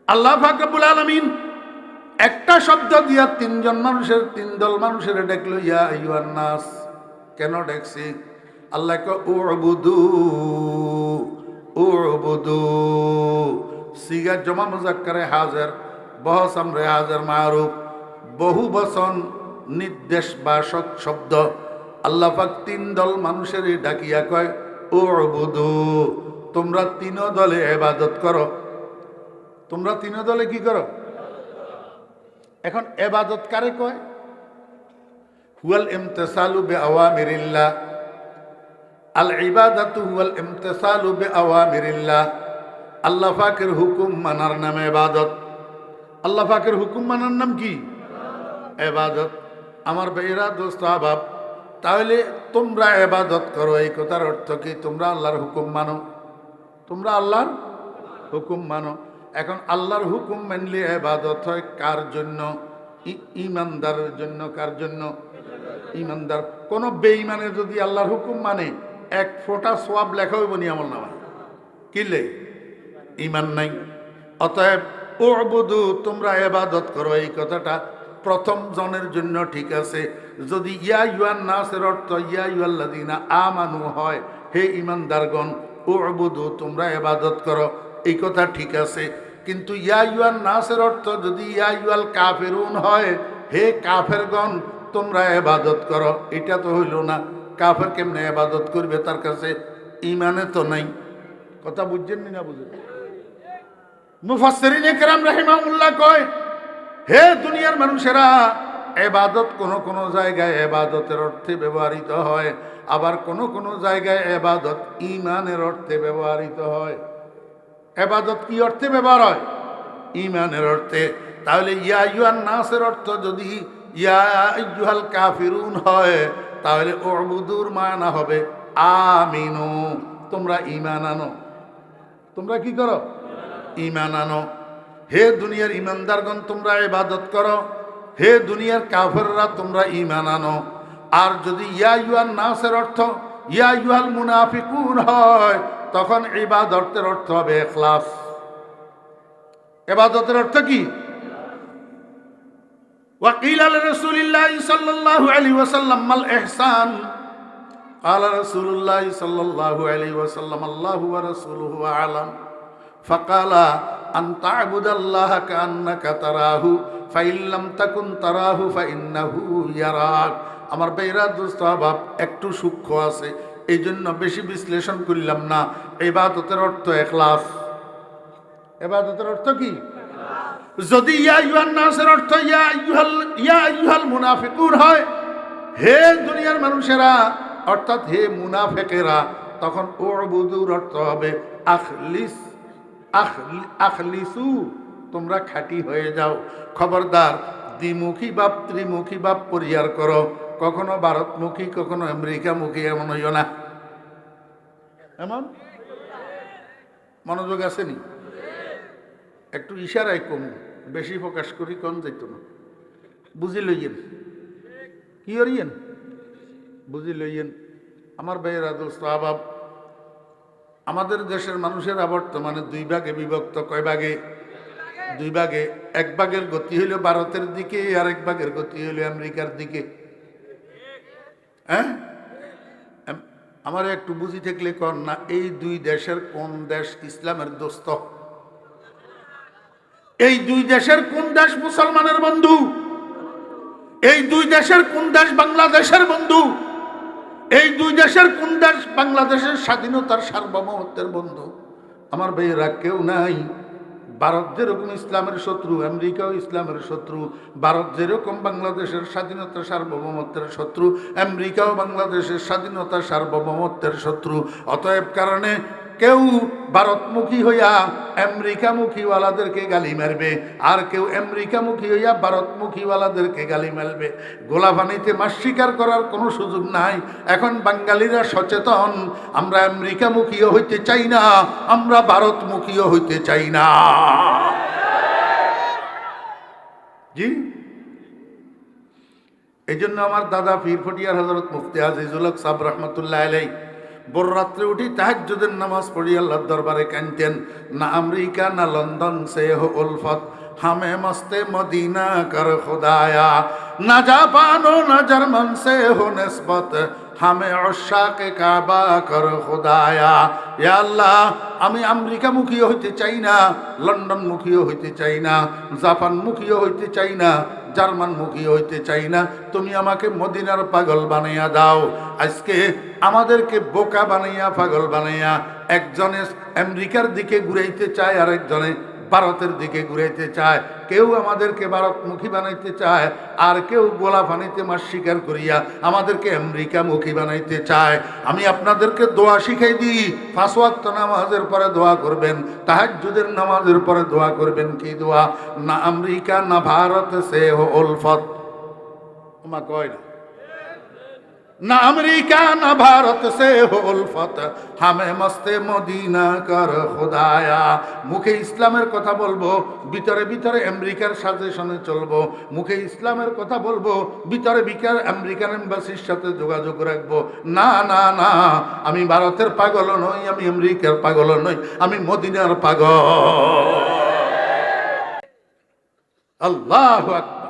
আল্লাহ পাক রব্বুল আলামিন একটা শব্দ দিয়া তিন দল মানুষের ডাকলো ইয়া আইয়ুহান নাস। কেন ডাকছে? আল্লাহ কয় উবুদু উবুদু। সিগা জমা মুজাক্কারে হাজার, বহস আমরে হাজার মারুফ, বহু বচন নির্দেশ বাসক শব্দ। আল্লাহ পাক তিন দল মানুষের ডাকিয়া কয় উবুদু, তোমরা তিন দলে ইবাদত করো। তোমরা তিন দলে কি করো? এখন ইবাদত কারে কয়? হুয়াল ইমতিসালু বিআওয়ামিরিল্লাহ। আল ইবাদাতু হুয়াল ইমতিসালু বিআওয়ামিরিল্লাহ। আল্লাহ পাকের হুকুম মানার নাম ইবাদত। আল্লাহ পাকের হুকুম মানার নাম কি? ইবাদত। আমার ভাইরা, দোস্ত, আহবাব, তাহলে তোমরা ইবাদত করো, এই কথার অর্থ কি? তোমরা আল্লাহর হুকুম মানো। তোমরা আল্লাহর হুকুম মানো। এখন আল্লাহর হুকুম মানলে ইবাদত হয় কার জন্য? ইমানদারের জন্য। কার জন্য? ইমানদার। কোন বেঈমানে যদি আল্লাহর হুকুম মানে এক ফোঁটা সওয়াব লেখা হইব নি আমল নামায়? কিলে ইমান নাই। অতএব উবুদু, তোমরা ইবাদত করো, এই কথাটা প্রথম জনের জন্য ঠিক আছে। যদি ইয়া ইউহান নাসের অর্থ ইয়া ইউহাল্লাযিনা আমানু হয়, হে ইমানদারগণ, উবুদু, তোমরা ইবাদত করো, এই কথা ঠিক আছে। কিন্তু ইয়া ইউহান নাসের অর্থ যদি ইয়া ইউহাল কাফিরুন হয়, হে কাফেরগণ, তোমরা ইবাদত করো, এটা তো হইল না। কাফের কেমনে ইবাদত করবে? তার কাছে ইমানে তো নাই। কথা বুঝছেন না? বুঝেন? মুফাসসিরিনে কেরাম রাহিমাহুল্লাহ কয়, হে দুনিয়ার মানুষেরা, ইবাদত কোন জায়গায় ইবাদতের অর্থে ব্যবহৃত হয়, আবার কোন জায়গায় ইবাদত ঈমানের অর্থে ব্যবহৃত হয়। ইবাদত কি অর্থে ব্যবহার হয়? ঈমানের অর্থে। তাহলে ইয়া আইয়ুহান নাসের অর্থ যদি ইয়া আইয়ুহাল কাফিরুন হয়, তাহলে উবুদুর মানা হবে আমিনু, তোমরা ঈমান আনো। তোমরা কি করো? ঈমান আনো। হে দুনিয়ার ইমানদারগণ, তোমরা ইবাদত করো। হে দুনিয়ার কাফেররা, তোমরা ঈমান আনো। আর যদি ইয়া আইয়ুহান নাসের অর্থ ইয়া আইয়ুহাল মুনাফিকুন হয়, তখন ইবাদতের অর্থ হবে ইখলাস। ইবাদতের অর্থ কি? وقيل لرسول الله صلى الله عليه وسلم ما الإحسان قال رسول الله صلى الله عليه وسلم الله ورسوله أعلم فقال أن تعبد الله كأنك تراه فإن لم تكن تراه فإنه يراك। আমার ভাইরা, দোস্ত, আহবাব, একটু সূক্ষ্ম আছে, এই জন্য বেশি বিশ্লেষণ করলাম না। ইবাদতের অর্থ ইখলাস। ইবাদতের অর্থ কি? যদি ইয়া আইয়ুহান নাসের অর্থ ইয়া আইয়ুহাল মুনাফিকুন হয়, হে দুনিয়ার মানুষেরা, অর্থাৎ হে মুনাফিকেরা, তখন উবুদুর অর্থ হবে আখলিসু, তোমরা খাঁটি হয়ে যাও। খবরদার, দ্বিমুখী ভাব ত্রিমুখী ভাব পরিহার করো। কখনো ভারতমুখী, কখনো আমেরিকামুখী এমন হইও না। এমন মনোযোগ আসেনি? একটু ইশারায় কম, বেশি প্রকাশ করি কম যাইত না। বুঝি লইয়েন কি করিয়েন? বুঝি লইয়েন। আমার ভাইয়েরা, দোস্ত, আহবাব, আমাদের দেশের মানুষেরা বর্তমানে দুই ভাগে বিভক্ত। কয় ভাগে? দুই ভাগে। এক ভাগের গতি হইল ভারতের দিকে, আর এক ভাগের গতি হইল আমেরিকার দিকে। হ্যাঁ, আমার একটু বুঝি থাকলে কর না, এই দুই দেশের কোন দেশ ইসলামের দোস্ত? এই দুই দেশের কোন দেশ মুসলমানের বন্ধু? এই দুই দেশের কোন দেশ বাংলাদেশের বন্ধু? এই দুই দেশের কোন দেশ বাংলাদেশের স্বাধীনতার সার্বভৌমত্বের বন্ধু? আমার ভাইয়েরা কেউ নাই। ভারত যেরকম ইসলামের শত্রু, আমেরিকাও ইসলামের শত্রু। ভারত যেরকম বাংলাদেশের স্বাধীনতা সার্বভৌমত্বের শত্রু, আমেরিকাও বাংলাদেশের স্বাধীনতা সার্বভৌমত্বের শত্রু। অতএব কারণে কেউ ভারতমুখী হইয়া আমেরিকামুখীওয়ালাদেরকে গালি মারবে, আর কেউ আমেরিকামুখী হইয়া ভারতমুখীওয়ালাদেরকে গালি মারবে। গোলাপানিতে মাছ শিকার করার কোনো সুযোগ নাই। এখন বাঙালিরা সচেতন, আমরা আমেরিকামুখীও হইতে চাই না, আমরা ভারতমুখীও হইতে চাই না। জি, এই জন্য আমার দাদা পীর ফটিয়ার হযরত মুফতি আজিজুল হক সাহেব রহমতুল্লাহ আলাইহি বড় রাত্রে উঠি তাহাজ্জুদের নামাজ পড়ি আল্লাহর দরবারে কাঁদতেন। না আমেরিকা না লন্ডন সে হো উলফত, হামে মস্তে মদিনা কর খুদায়া, না জাপান ও না জার্মান সে হো নিসবত, হামে উশাকে কাবা কর খুদায়া। ইয়া আল্লাহ, আমি আমেরিকামুখীও হইতে চাই না, লন্ডনমুখীও হইতে চাই না, জাপানমুখীও হইতে চাই না, জার্মানমুখী হইতে চাই না। তুমি আমাকে মদিনার পাগল বানাইয়া দাও। আজকে আমাদেরকে বোকা বানাইয়া, পাগল বানাইয়া একজনে আমেরিকার দিকে ঘুরাইতে চায়, আর একজনে ভারতের দিকে ঘুরাইতে চায়। কেউ আমাদেরকে ভারতমুখী বানাইতে চায়, আর কেউ গোলা পানিতে মাছ শিকার করিয়া আমাদেরকে আমেরিকামুখী বানাইতে চায়। আমি আপনাদেরকে দোয়া শিখাই দিই, 5 ওয়াক্ত নামাজের পরে দোয়া করবেন, তাহাজ্জুদের নামাজের পরে দোয়া করবেন। কি দোয়া? না আমেরিকা না ভারত সে হো উলফত। ওমা কয় না, না আমেরিকা না ভারত সে হো উলফত, হামে মস্তে মদিনা কর খুদায়া। মুখে ইসলামের কথা বলবো, ভিতরে ভিতরে আমেরিকার সাজেশনে চলবো। মুখে ইসলামের কথা বলবো, ভিতরে ভিতরে আমেরিকান এম্বাসির সাথে যোগাযোগ রাখবো। না না না, আমি ভারতের পাগল নই, আমি আমেরিকার পাগল নই, আমি মদিনার পাগল। আল্লাহু আকবার।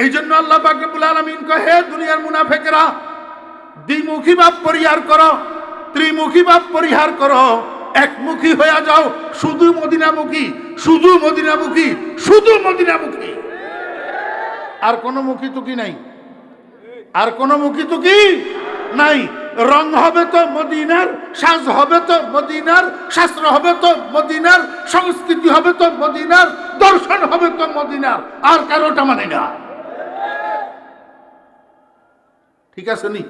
এই জন্য আল্লাহ পাক রব্বুল আলামিন কয়, হে দুনিয়ার মুনাফিকরা, দ্বিমুখী ভাব পরিহার করো, ত্রিমুখী ভাব পরিহার করো, একমুখী হয়ে যাও, শুধু মদিনামুখী, শুধু মদিনামুখী, শুধু মদিনামুখী। আর কোনো মুখী তুকি নাই, আর কোনো মুখী তুকি নাই। রং হবে তো মদিনার, সাজ হবে তো মদিনার, শাস্ত্র হবে তো মদিনার, সংস্কৃতি হবে তো মদিনার, দর্শন হবে তো মদিনার, আর কারোটা মানে না। ঠিক আছে নি?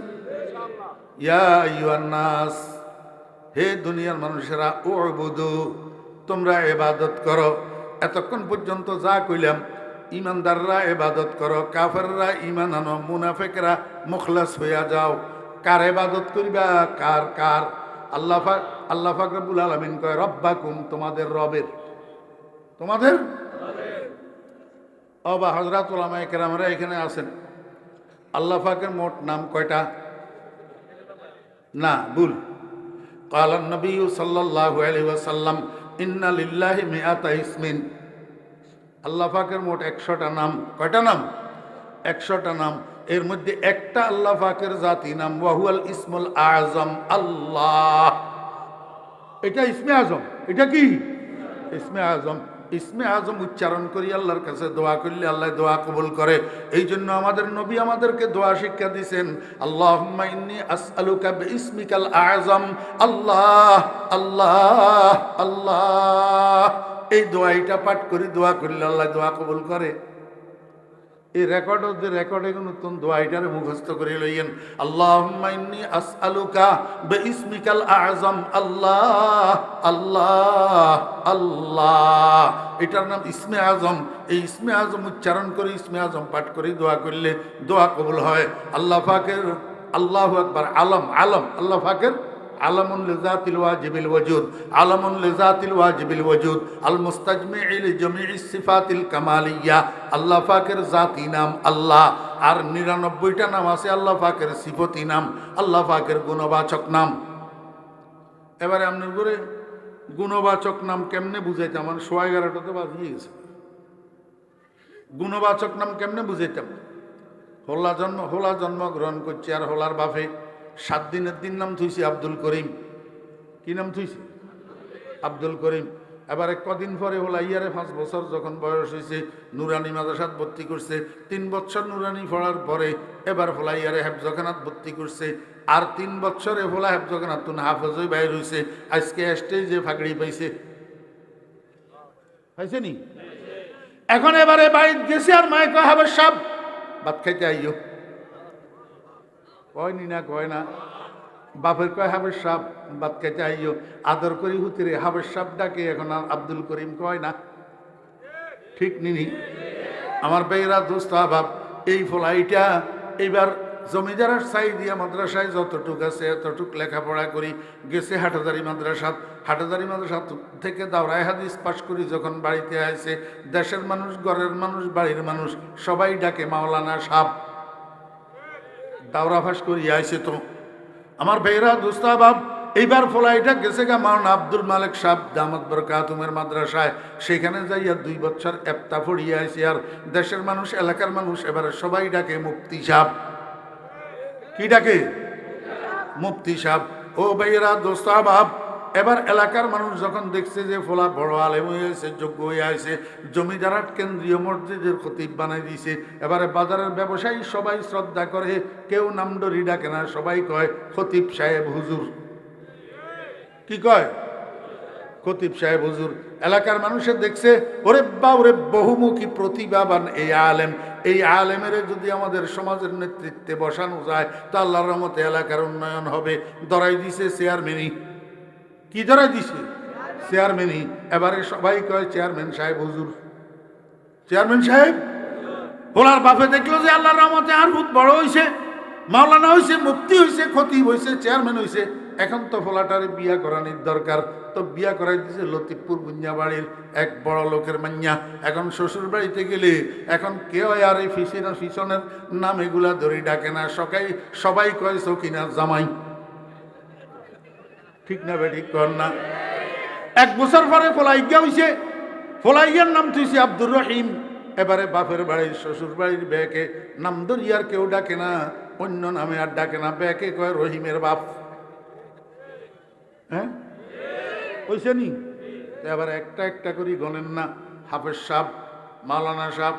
ইয়া আইয়ুহান নাস, হে দুনিয়ার মানুষেরা, উবুদু, তোমরা ইবাদত করো। এতক্ষণ পর্যন্ত যা কইলাম, ইমানদাররা ইবাদত করো, কাফেররা ঈমান আনো, মুনাফিকরা মুখলাস হইয়া যাও। কার ইবাদত করিবা? কার কার? আল্লাহ পাক রব্বুল আলামিন কয়, রব্বাকুম, তোমাদের রবের, তোমাদের বা হযরত উলামায়ে কেরামরা এখানে আছেন। আল্লাহ পাকের মোট নাম কয়টা? না, ভুল। ক্বালান নবী সাল্লাল্লাহু আলাইহি ওয়াসাল্লাম, ইন্না লিল্লাহি মিআতা ইসমিন। আল্লাহ পাকের মোট 100টা নাম। কয়টা নাম? 100টা নাম। এর মধ্যে একটা আল্লাহ পাকের জাতি নাম, ওয়াহুয়াল ইসমুল আযম, আল্লাহ। এটা ইসমে আজম। এটা কি? ইসমে আজম। ইসমে আজম উচ্চারণ করি আল্লাহর কাছে দোয়া করলে আল্লাহ দোয়া কবুল করে। এই জন্য আমাদের নবী আমাদেরকে দোয়া শিক্ষা দিয়েছেন, আল্লাহুম্মা ইন্নী আসআলুকা বিইসমিকাল আযম, আল্লাহ আল্লাহ আল্লাহ। এই দোয়াটা পাঠ করি, দোয়া করলে আল্লাহ দোয়া কবুল করে। এই রেকর্ডে নতুন দোয়াইটারে মুখস্থ করে লইয়েন, আল্লাহুম্মা ইন্নী আসআলুকা বিইসমিকাল আযম, আল্লাহ আল্লাহ আল্লাহ। এটার নাম ইসমে আজম। এই ইসমে আজম উচ্চারণ করে, ইসমে আজম পাঠ করে দোয়া করলে দোয়া কবুল হয়। আল্লাহ পাকের, আল্লাহু আকবার, আলম, আলম, আল্লাহ পাকের আলামুন লিযাতিল ওয়াজিবিল ওয়াজুদ, আলামুন লিযাতিল ওয়াজিবিল ওয়াজুদ, আল মুস্তাজমিউ লিজামিইস সিফাতিল কামালিয়া। আল্লাহ পাকের জাতি নাম আল্লাহ, আর 99টা নাম আছে আল্লাহ পাকের সিফতি নাম, আল্লাহ পাকের গুণবাচক নাম। এবারে আপনার করে গুণবাচক নাম কেমনে বুঝাইতাম? আমার 11:30 বাজিয়ে গেছে। গুণবাচক নাম কেমনে বুঝাইতাম? হোলা জন্মগ্রহণ করছে, আর হোলার বাপে 7 দিনের দিন নাম থুইছে আব্দুল করিম। কি নাম থুইছে? আব্দুল করিম। এবারে কদিন পরে হলো ইয়ারে 5 বছর যখন বয়স হয়েছে নুরানি মাদ্রাসাত ভর্তি করছে। 3 বছর নুরানি পড়ার পরে এবার ফলা ইয়ারে হেফজখানাত ভর্তি করছে। আর 3 বছরে ফলা হেফজখানাত তুন হাফেজ হয়ে বাইর হয়েছে। আজকে স্টেজে ফাগড়ি পাইছে, পাইছে নি? এখন এবারে বাড়িতে গেছে আর মায় কয় হাবের সাপ ভাত খাইতে আইও, কয়নি না কয় না, বাপের কয় হাবের সাপ ভাত খাইতে আইও, আদর করি হুতিরে হাবের সাপ ডাকে এখন আর আব্দুল করিম কয় না, ঠিক নিনি? আমার বেয়েরা দোস্ত আবাব এই ফলাইটা এইবার জমিদারের সাইদিয়া মাদ্রাসায় যতটুক আছে এতটুক লেখাপড়া করি গেছে হাটাদারি মাদ্রাসাত। হাটাদারি মাদ্রাসাত থেকে দাওরায় হাদিস পাশ করি যখন বাড়িতে আসে দেশের মানুষ, ঘরের মানুষ, বাড়ির মানুষ সবাই ডাকে মাওলানা সাপ। দাওরা ফাঁস করি আইসে তো আমার ভাইরা দোস্তাবাব এইবার ফলাইটা গেছে গা মাওলানা আব্দুল মালিক সাহেব দামাত বরকাতুমের মাদ্রাসায়। সেখানে যাইয়া 2 বছর এপ্তা পড়িয়া আইসে। আর দেশের মানুষ, এলাকার মানুষ এবারে সবাই ডাকে মুফতি সাহেব। কি ডাকে? মুফতি সাহেব। ও ভাইয়েরা দোস্তাবাব এবার এলাকার মানুষ যখন দেখছে যে ফলা বড় আলেম হয়ে আছে, যোগ্য হয়ে আছে, জমিদারাট কেন্দ্রীয় মসজিদের খতিব বানাই দিছে, এবারে বাজারের ব্যবসায়ী সবাই শ্রদ্ধা করে, কেউ নামডরি ডাকে না, সবাই কয় খতিব সাহেব হুজুর। কি কয়? খতিব সাহেব হুজুর। এলাকার মানুষে দেখছে ওরে বাবরে বহুমুখী প্রতিভাবান এই আলেম, এই আলেমের যদি আমাদের সমাজের নেতৃত্বে বসানো যায় তো আল্লাহর রহমতে এলাকার উন্নয়ন হবে। ধরাই দিছে চেয়ারম্যানই। কি ধরাই দিছে? চেয়ারম্যানই। এবারে সবাই কয় চেয়ারম্যান সাহেব হুজুর, চেয়ারম্যান সাহেব। ওনার বাপে দেখলো যে আল্লাহর রহমতে আর বহুত বড় হয়েছে, মাওলানা হয়েছে, মুফতি হয়েছে, খতিব হয়েছে, চেয়ারম্যান হয়েছে। এখন তো ফোলাটারে বিয়া করানির দরকার, তো বিয়া করাই দিছে লতিফপুর বুঞ্জাবাড়ির এক বড় লোকের মাইয়া। এখন শ্বশুর বাড়িতে গেলে এখন কেউ আর এই ফিসনের নাম এগুলা ধরে ডাকে না, সবাই কয় সকিনার জামাই। ঠিক না বে ঠিক কর না? 1 বছর পরে ফলাইগা হয়েছে, ফলাইয়ার নাম তুইছে আব্দুর রহিম। এবারে বাপের বাড়ির, শ্বশুর বাড়ির বেকে নাম ধরিয়ার কেউ ডাকে না, অন্য নামে আর ডাকে না, বেকে কয় রহিমের বাপ। হ্যাঁ হয়েছে নি? এবার একটা একটা করি গণেন না। হাফেজ সাহেব, মাওলানা সাহেব,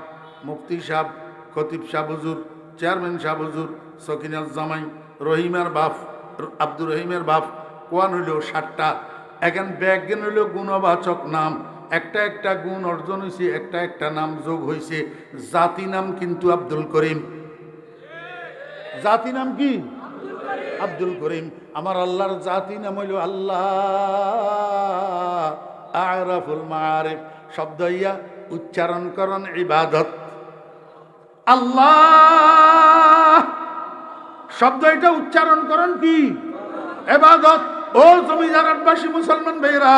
মুফতি সাহেব, খতিব সাহেব হুজুর, চেয়ারম্যান সাহেব হুজুর, সকিনার জামাই, রহিমের বাপ, আব্দুর রহিমের বাপ। কোয়ান হইল 7টা। এখন ব্যাজ্ঞান হইল গুণবাচক নাম, একটা একটা গুণ অর্জন হয়েছে, একটা একটা নাম যোগ হয়েছে। জাতি নাম কিন্তু আব্দুল করিম। জাতি নাম কি? আব্দুল করিম। আমার আল্লাহর জাতি নাম হইল আল্লাহ। আরাফুল মারিফ শব্দ ইয়া উচ্চারণকরণ ইবাদত। আল্লাহ শব্দ এটা উচ্চারণকরণ কি? ইবাদত। ও জমিদারবাসী মুসলমান ভাইরা,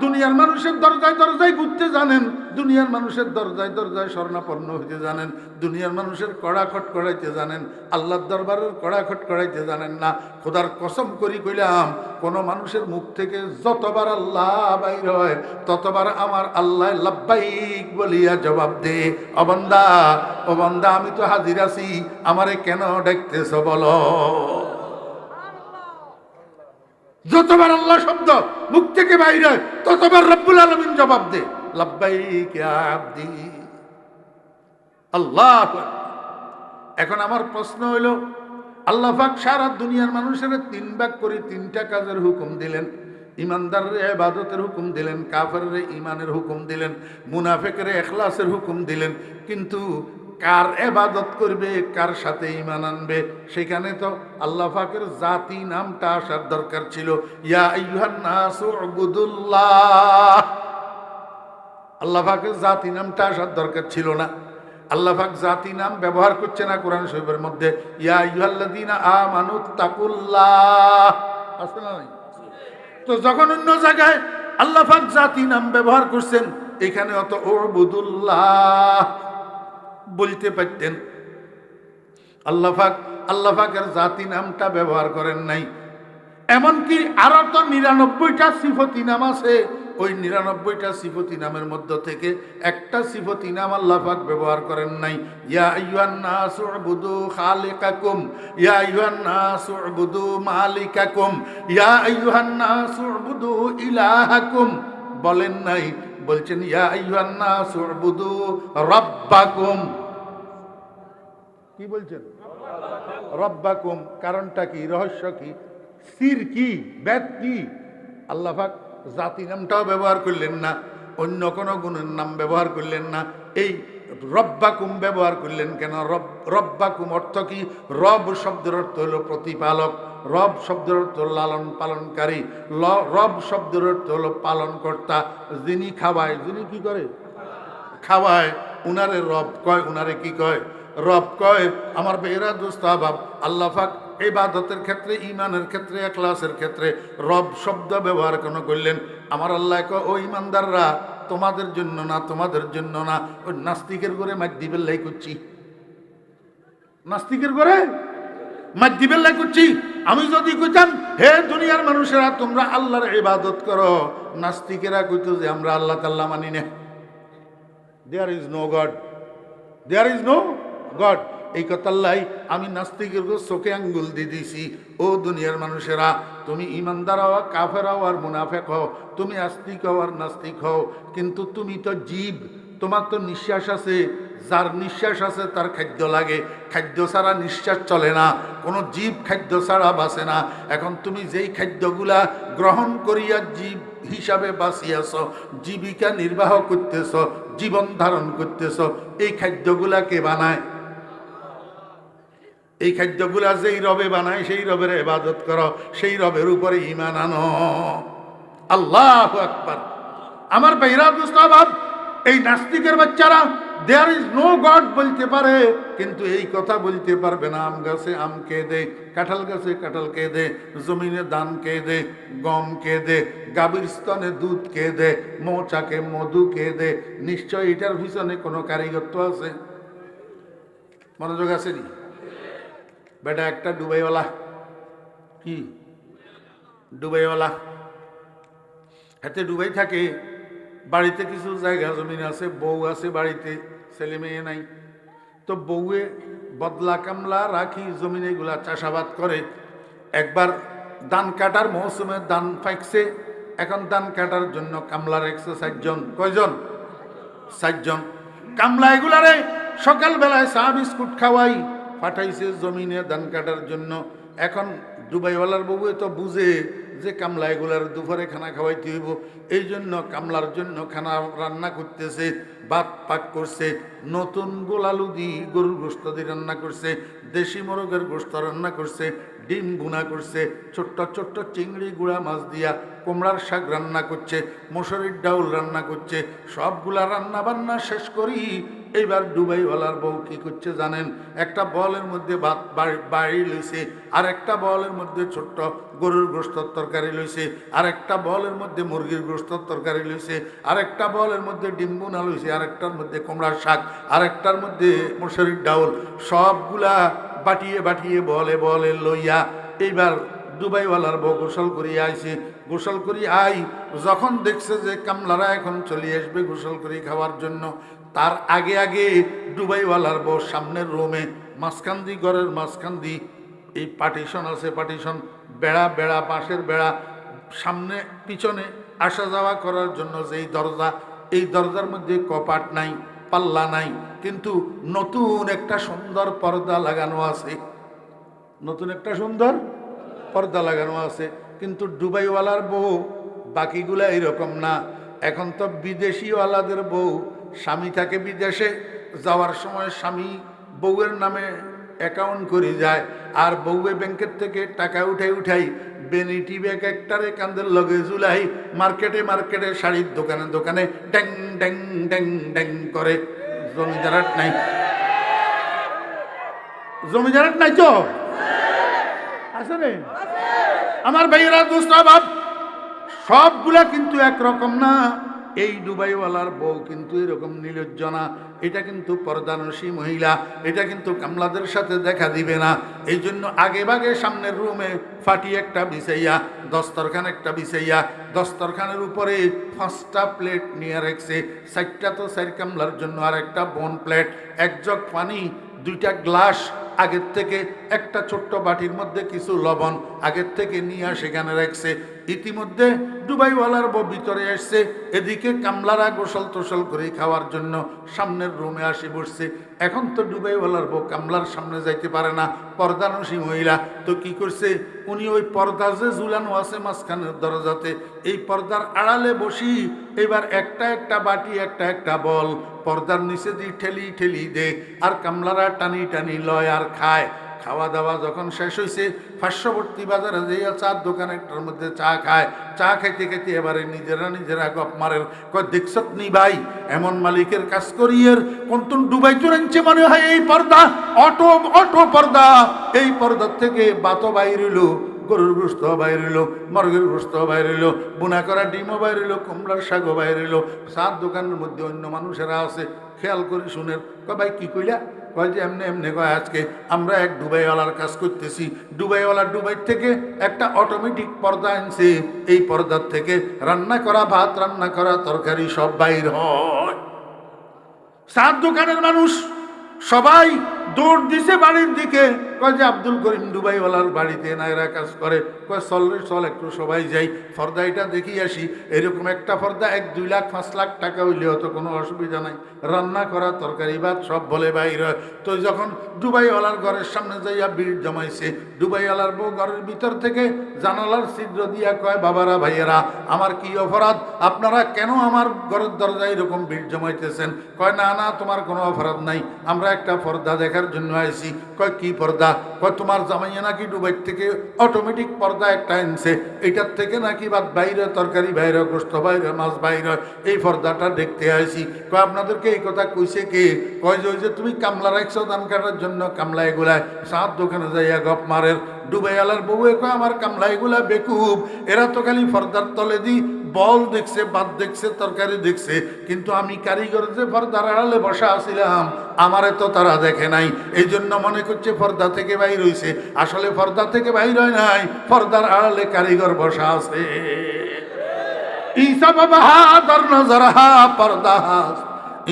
দুনিয়ার মানুষের দরজায় দরজায় ঘুরতে জানেন, দুনিয়ার মানুষের দরজায় দরজায় স্বর্ণাপন্ন হইতে জানেন, দুনিয়ার মানুষের কড়াখট করাইতে জানেন, আল্লাহর দরবারের কড়াখট করাইতে জানেন না। খোদার কসম করি কইলাম, কোন মানুষের মুখ থেকে যতবার আল্লাহ বাইর হয় ততবার আমার আল্লাহ লাব্বাইক বলিয়া জবাব দে, ও বান্দা, ও বান্দা, আমি তো হাজির আছি, আমারে কেন ডাকতেছ বলো? যতবার আল্লাহ শব্দ মুখ থেকে বাইরে হয় ততবার রব্বুল আলামিন জবাব দে, লাব্বাইক ইয়া আবদি। আল্লাহ। এখন আমার প্রশ্ন হইল, আল্লাহ পাক সারা দুনিয়ার মানুষের 3 ভাগ করে 3টা কাজের হুকুম দিলেন। ইমানদারের ইবাদতের হুকুম দিলেন, কাফেরের ঈমানের হুকুম দিলেন, মুনাফিকের ইখলাসের হুকুম দিলেন। কিন্তু কার ইবাদত করবে, কার সাথে ঈমান আনবে, সেখানে তো আল্লাহ পাকের জাতি নামটা আসার দরকার ছিল। ইয়া আইয়ুহান নাসু উবুদুল্লাহ। আল্লাহ পাকের জাতি নামটা আসার দরকার ছিল না। আল্লাহ পাক জাতি নাম ব্যবহার করছে না কোরআন শরীফের মধ্যে। ইয়া আইয়ুহাল্লাযীনা আমানুত্তাকুল্লাহ আছে না? তো যখন অন্য জায়গায় আল্লাহ পাক জাতি নাম ব্যবহার করছেন, এখানে অত উবুদুল্লাহ বলতে পারতেন। আল্লাহ পাকের জাতি নামটা ব্যবহার করেন নাই। এমনকি আরো তো 99টা সিফতি নাম আছে। ওই 99টা সিফতি নামের মধ্য থেকে একটা সিফতি নাম আল্লাহ পাক ব্যবহার করেন নাই। ইয়া আইয়ুহান নাসু উবুদু খালিকাকুম, ইয়া আইয়ুহান নাসু উবুদু মালিকাকুম, ইয়া আইয়ুহান নাসু উবুদু ইলাহাকুম। বলেন নাই, বলছেন ইয়া আইয়ুহান নাস উবুদু রাব্বাকুম। কি বলছেন? রব্বাকুম। কারণটা কি? রহস্য কি? সির কি? ব্যাত কি? আল্লাহ পাক জাতি নামটাও ব্যবহার করলেন না, অন্য কোনো গুণের নাম ব্যবহার করলেন না, এই রব্বাকুম ব্যবহার করলেন কেন? রব্বাকুম অর্থ কি? রব শব্দের অর্থ হলো প্রতিপালক, রব শব্দের অর্থ লালন পালনকারী, রব শব্দের অর্থ হলো পালনকর্তা, যিনি খাওয়ায়, যিনি কি করে? খাওয়ায়। উনারে রব কয়, উনারে কি কয়? রব কয়। আমার বেহরা দোস্ত আবাব, আল্লাহ পাক ইবাদতের ক্ষেত্রে, ইমানের ক্ষেত্রে, ইখলাসের ক্ষেত্রে রব শব্দ ব্যবহার কেন করলেন? আমার আল্লাহ কয়, ও ইমানদাররা, তোমাদের জন্য না, তোমাদের জন্য না, ওই নাস্তিকের ঘরে মাছ দিবের লাই করছি, নাস্তিকের ঘরে মাছ দিবের লাই করছি। আমি যদি কইতাম হে দুনিয়ার মানুষেরা তোমরা আল্লাহর ইবাদত করো, নাস্তিকেরা কইতো যে আমরা আল্লাহ তাআলা মানি না, there is no god, there is no god. এই কথাল্লাই আমি নাস্তিকের চোখে আঙ্গুল দিয়ে দিয়েছি। ও দুনিয়ার মানুষেরা, তুমি ইমানদার হও, কাফের হও আর মুনাফেক হও, তুমি আস্তিক হও আর নাস্তিক হও, কিন্তু তুমি তো জীব, তোমার তো নিঃশ্বাস আছে, যার নিঃশ্বাস আছে তার খাদ্য লাগে, খাদ্য ছাড়া নিঃশ্বাস চলে না, কোনো জীব খাদ্য ছাড়া বাঁচে না। এখন তুমি যেই খাদ্যগুলা গ্রহণ করিয়া জীব হিসাবে বাঁচিয়াছ, জীবিকা নির্বাহ করতেছ, জীবন ধারণ করতেছ, এই খাদ্যগুলা কে বানায়? এই খাদ্যগুলা যেই রবে বানায় সেই রবের ইবাদত করো, সেই রবের উপরে ঈমান আনো। আল্লাহু আকবার। আমার ভাইরা দুস্তাবাব, এই নাস্তিকের বাচ্চারা দেয়ার ইজ নো গড বলতে পারে, কিন্তু এই কথা বলতে পারবে না আম গাছে আম কে দে, কাঁঠাল গাছে কাঁঠাল কে দে, জমিনে ধান কে দে, গম কে দে, গাভীর স্তনে দুধ কে দে, মৌচাকে মধু কে দে। নিশ্চয় এটার পিছনে কোনো কারিগরত্ব আছে। মনোযোগ আছে নি? বেটা একটা ডুবাইওয়ালা, কি ডুবাইওয়ালা, হাতে ডুবাই থাকে, বাড়িতে কিছু জায়গা জমিন আছে, বউ আছে বাড়িতে, ছেলে মেয়ে নাই, তো বউয়ে বদলা কামলা রাখি জমিনে এগুলা চাষাবাদ করে। একবার ধান কাটার মৌসুমে ধান পাকছে, এখন ধান কাটার জন্য কামলা রাখছে 60 জন। কয়জন? 60 জন। কামলা এগুলারে সকালবেলায় চা বিস্কুট খাওয়াই পাঠাইছে জমিনে ধান কাটার জন্য। এখন ডুবাইওয়ালার বউয়ে তো বুঝে যে কামলা এগুলার দুপুরে খানা খাওয়াইতে হইব, এই জন্য কামলার জন্য খানা রান্না করতেছে, ভাত পাক করছে, নতুন গোলালু দি গরুর গোস্ত দিয়ে রান্না করছে, দেশি মোরগের গোস্ত রান্না করছে, ডিম গুনা করছে, ছোট্ট ছোট্ট চিংড়ি গুঁড়া মাছ দিয়া কুমড়ার শাক রান্না করছে, মসুরির ডাউল রান্না করছে। সবগুলা রান্না বান্না শেষ করি এইবার ডুবাইওয়ালার বউ কি করছে জানেন? একটা বলের মধ্যে ভাত বাড়ি লইছে, আর একটা বলের মধ্যে ছোট্ট গরুর গোস্তর তরকারি লইছে, আর একটা বলের মধ্যে মুরগির গোস্তর তরকারি লইছে, আর একটা বলের মধ্যে ডিম বোনা লইছে, আর একটার মধ্যে কুমড়ার শাক, আর একটার মধ্যে মসুরির ডাউল, সবগুলা বাটিয়ে বাটিয়ে বলে বলে লইয়া এইবার দুবাইওয়ালার বউ গোসল করি আইছে। গোসল করি আই যখন দেখছে যে কামলারা এখন চলে আসবে গোসল করি খাওয়ার জন্য, তার আগে আগে দুবাইওয়ালার বউ সামনের রুমে মাঝখান্দি, ঘরের মাঝখান্দি এই পার্টিশন আছে, পার্টিশন বেড়া, বেড়া বাঁশের বেড়া, সামনে পিছনে আসা যাওয়া করার জন্য যেই দরজা, এই দরজার মধ্যে কপাট নাই, পাল্লা নাই, কিন্তু নতুন একটা সুন্দর পর্দা লাগানো আছে, নতুন একটা সুন্দর পর্দা লাগানো আছে। কিন্তু ডুবাইওয়ালার বউ বাকিগুলা এরকম না। এখন তো বিদেশিওয়ালাদের বউ, স্বামী থাকে বিদেশে, যাওয়ার সময় স্বামী বউয়ের নামে অ্যাকাউন্ট করে যায়, আর বউয়ে ব্যাংকের থেকে টাকা উঠাই বেনিটি ব্যাগ একটারে কান্দের লগে ঝুলাই মার্কেটে মার্কেটে, শাড়ির দোকানে দোকানে ড্যাং ড্যাং ড্যাং ড্যাং করে। জমিদারাট নাই, জমিদারাট নাই তো আছে রে আমার ভাইয়েরা দোস্ত বাপ, সবগুলা কিন্তু একরকম না। এই ডুবাইওয়ালার বউ কিন্তু এরকম নির্লজ্জ না, এটা কিন্তু পর্দানসী মহিলা, এটা কিন্তু কামলাদের সাথে দেখা দিবে না। এই জন্য আগে ভাগে সামনের রুমে ফাটি একটা বিছাইয়া, দস্তরখান একটা বিছাইয়া, দস্তরখানের উপরে 5টা প্লেট নিয়ে রাখছে, 4টা তো 4 কামলার জন্য, আর একটা বোন প্লেট, 1 জগ পানি, 2টা গ্লাস আগের থেকে, একটা ছোট্ট বাটির মধ্যে কিছু লবণ আগের থেকে নিয়ে সেখানে রাখছে, ইতিমধ্যে ডুবাইওয়ালার বউ ভিতরে আসছে, এদিকে কামলারা গোসল টোসল করে খাওয়ার জন্য সামনের রুমে আসে বসছে। এখন তো ডুবাইওয়ালার বউ কামলার সামনে যাইতে পারে না, পর্দানসী মহিলা। তো কি করছে, উনি ওই পর্দা যে ঝুলানো আছে মাঝখানের দরজাতে, এই পর্দার আড়ালে বসি এবার একটা একটা বাটি একটা একটা বল পর্দার নিচে দিয়ে ঠেলি ঠেলি দে, আর কামলারা টানি টানি লয় আর খায়। খাওয়া দাওয়া যখন শেষ হয়েছে, পার্শ্ববর্তী বাজারে যেয়ে চার দোকানটার মধ্যে চা খায়। চা খাইতে খাইতে এবারে নিজেরা গপ মারের, কয় দেখছত নি ভাই, এমন মালিকের কাজ করিয়ের কোন ডুবাই চুরেছে মনে হয় এই পর্দা, অটো অটো পর্দা, এই পর্দার থেকে বাতো বাইরিল, গরুর গোস্ত বাইরিল, মর্গের গোস্ত বাইরিল, বুনা করা ডিমও বাইরিল, কুমড়ার শাকও বাইরিল। চার দোকানের মধ্যে অন্য মানুষেরা আছে, খেয়াল করি শুনের, কয় ভাই কি কইলা? কয় যে এমনি এমনি, কয় আজকে আমরা এক ডুবাইওয়ালার কাজ করতেছি, ডুবাইওয়ালার ডুবাই থেকে একটা অটোমেটিক পর্দা আনছে, এই পর্দার থেকে রান্না করা ভাত, রান্না করা তরকারি সব বাইর হয়। চার দোকানের মানুষ সবাই দৌড় দিছে বাড়ির দিকে, কয় যে আব্দুল করিম ডুবাইওয়ালার বাড়িতে নায়রা কাজ করে। কয় চল রে চল, একটু সবাই যাই, পর্দা এটা দেখি আসি। এরকম একটা পর্দা 1-2 লাখ 5 লাখ টাকা হইলেও তো কোনো অসুবিধা নাই, রান্না করা তরকারি ভাত সব বলে বাইর হয়। তো যখন ডুবাইওয়ালার ঘরের সামনে যাইয়া ভিড় জমাইছে, ডুবাইওয়ালার বউ ঘরের ভিতর থেকে জানালার ছিদ্র দিয়া কয়, বাবারা ভাইয়েরা, আমার কি অপরাধ, আপনারা কেন আমার ঘরের দরজায় এরকম ভিড় জমাইতেছেন? কয় না না, তোমার কোনো অপরাধ নাই, আমরা একটা পর্দা দেখার জন্য আইছি। কয় কি পর্দা? কয় তোমার জামাইয়া নাকি ডুবাই থেকে অটোমেটিক পর্দা একটা আনছে, এটার থেকে নাকি ভাত বাইরে, তরকারি বাইরে, গোস্ত বাইরে, মাছ বাইরে, এই পর্দাটা দেখতে আইছি। কয় আপনাদেরকে এই কথা কইছে কে? কয় যে ওই যে তুমি কামলা রাখছো ধান কাটার জন্য, কামলা এগুলায় সাত দোকানে যাইয়া গপ মারের। ডুবাইওয়ালার বউয়ে কয় আমার কামলা এগুলা বেকুব, এরা তো খালি পর্দার তলে দি বল দেখছে, ভাত দেখছে, তরকারি দেখছে, কিন্তু আমি কারিগর যে পর্দার আড়ালে বসা আছিলাম, আমারে তো তারা দেখে নাই, এই জন্য মনে করছে পর্দা থেকে বাইর হইছে। আসলে পর্দা থেকে বাইর হয় নাই, পর্দার আড়ালে কারিগর বসা আছে। ঈসা বাহাদুর নজরহা পর্দাহাস,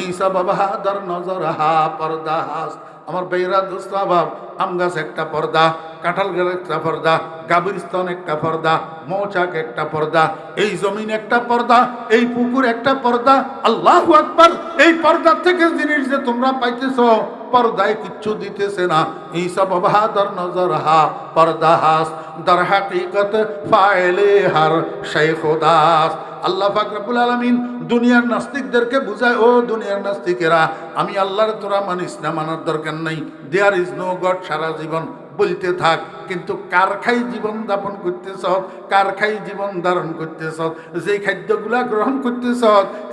ঈসা বাহাদুর নজরহা পর্দাহাস। আমার বেয়রা দোস্ত বাব, আম গাছ একটা পর্দা, কাঁঠাল গাছ একটা পর্দা, গাবিরস্তান একটা পর্দা, মৌচাক একটা পর্দা, এই জমিন একটা পর্দা, এই পুকুর একটা পর্দা। আল্লাহু আকবার! এই পর্দা থেকে জিনিস যে তোমরা পাইতেছ, পর্দায় কিচ্ছু দিতেছে না। ঈসা বাহাদুর নজরহা পর্দাহাস, দার হাকিকত ফাইলে হার শেখ দাস। আল্লাহ পাক রব্বুল আলামিন দুনিয়ার নাস্তিকদেরকে বুঝায়, ও দুনিয়ার নাস্তিকেরা, আমি আল্লাহর তোরা মানিস না, মানার দরকার নাই, দেয়ার ইজ নো গড, সারা জীবন বলতে থাক, কিন্তু কার খাই জীবন যাপন করতেছ, কার খাই জীবন ধারণ করতেছ, যেই খাদ্যগুলা গ্রহণ করতেছ,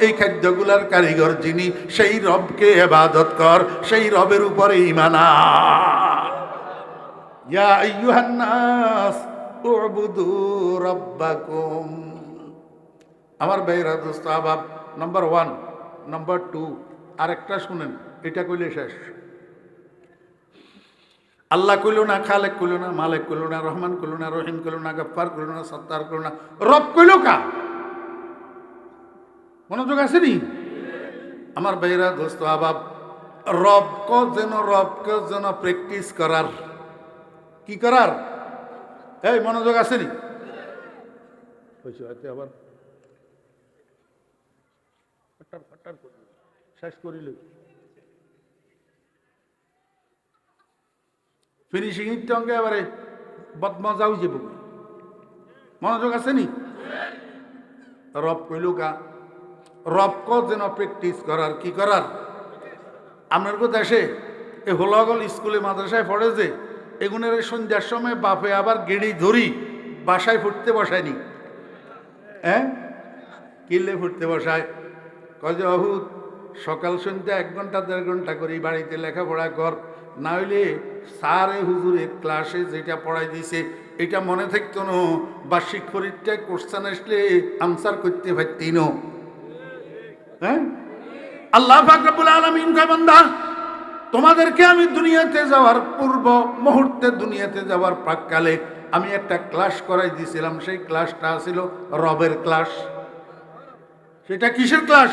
এই খাদ্যগুলার কারিগর যিনি, সেই রবকে ইবাদত কর, সেই রবের উপরে ঈমান আন। ইয়া আইয়ুহান নাস উবুদু রাব্বাকুম। আমার ভাইরা দোস্ত আবাব, নাম্বার 1, নাম্বার 2, আরেকটা শুনেন, এটা কইলে শেষ। আল্লাহ কইল না, খালেক কইল না, মালেক কইল না, রহমান কইল না, রহিম কইল না, গফফার কইল না, সত্তার কইল না, রব কইল কা? মনোযোগ আছে নি আমার ভাইরা দোস্ত আবাব? রবকে যেন প্র্যাকটিস করার, কি করার? এই মনোযোগ আছে নি? আবার শেষ করিল, ফিনিশিং অঙ্গে এবারে বদমজাও যাব। মনোযোগ আছে নি? রব কইল কা? রবক যেন প্র্যাকটিস করার, কি করার? আপনার কথা আসে এ হোলাগল স্কুলে মাদ্রাসায় পড়ে যে, এগুনের সন্ধ্যার সময় বাপে আবার গেড়ি ধরি বাসায় ফুটতে বসায়নি। হ্যাঁ, কিনলে ফুটতে বসায়, কয় যে অহুত সকাল সন্ধ্যা 1 ঘন্টা 1.5 ঘন্টা করে বাড়িতে লেখাপড়া কর, না হইলে স্যারে হুজুরে ক্লাসে যেটা পড়াই দিছে এটা মনে থাকতো না, বার্ষিক পরীক্ষায় কোশ্চেন আসলে আনসার করতে পারতি না। হ্যাঁ, আল্লাহ পাক রব্বুল আলামিন কয়, বান্দা তোমাদেরকে আমি দুনিয়াতে যাওয়ার পূর্ব মুহূর্তে, দুনিয়াতে যাওয়ার প্রাককালে আমি একটা ক্লাস করাই দিয়েছিলাম। সেই ক্লাসটা ছিল রবের ক্লাস। সেটা কিসের ক্লাস?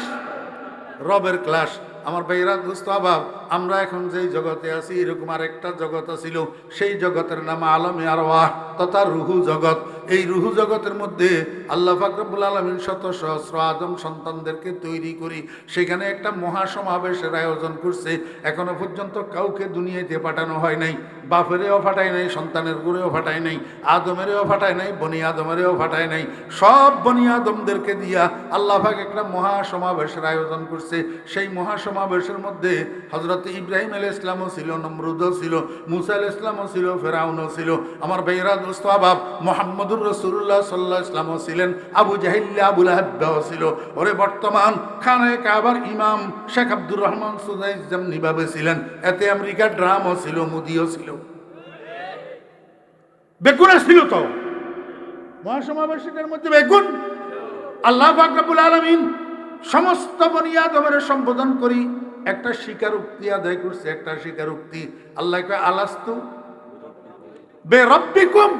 রবের ক্লাস। আমার ভাইরা দোস্ত আবাব, আমরা এখন যেই জগতে আছি এরকম আরেকটা জগৎ ছিল, সেই জগতের নাম আলমে আরওয়াহ তথা রুহু জগৎ। এই রুহু জগতের মধ্যে আল্লাহ পাক রব্বুল আলামিন শত সহস্র আদম সন্তানদেরকে তৈরি করি সেখানে একটা মহাসমাবেশের আয়োজন করছে। এখনো পর্যন্ত কাউকে দুনিয়াতে পাঠানো হয় নাই, বাপেরেও ফাটায় নাই, সন্তানের গুড়েও ফাটায় নাই, আদমেরেও ফাটায় নাই, বনি আদমেরেও ফাটায় নাই। সব বনি আদমদেরকে দিয়া আল্লাহ পাক একটা মহাসমাবেশের আয়োজন করছে। সেই মহাসমাবেশের মধ্যে হযরত ইব্রাহিম আলাইহিস সালামও ছিল, নমরুদও ছিল, মুসা আলাইহিস সালামও ছিল, ফেরাউনও ছিল, আমার ভাইরা দোস্ত আহবাব মুহাম্মদুর রাসূলুল্লাহ সাল্লাল্লাহু আলাইহি ওয়াসাল্লামও ছিলেন, আবু জাহিল আবু লাহাবও ছিল। ওরে বর্তমান খানায়ে কাবার ইমাম শেখ আব্দুর রহমান সুদাইস যেমনিভাবে ছিলেন, এতে আমেরিকার ড্রামও ছিল, মুদিও ছিল, বেগুনও ছিল। তো মহাসমাবেশের মধ্যে বেগুন আল্লাহ পাক রব্বুল আলামিন সমস্ত বনি আদমের সম্বোধন করি একটা স্বীকারোক্তি আদায় করছে, একটা স্বীকারোক্তি। আল্লাহ কয় আলাস্তু বেরব্বিকুম,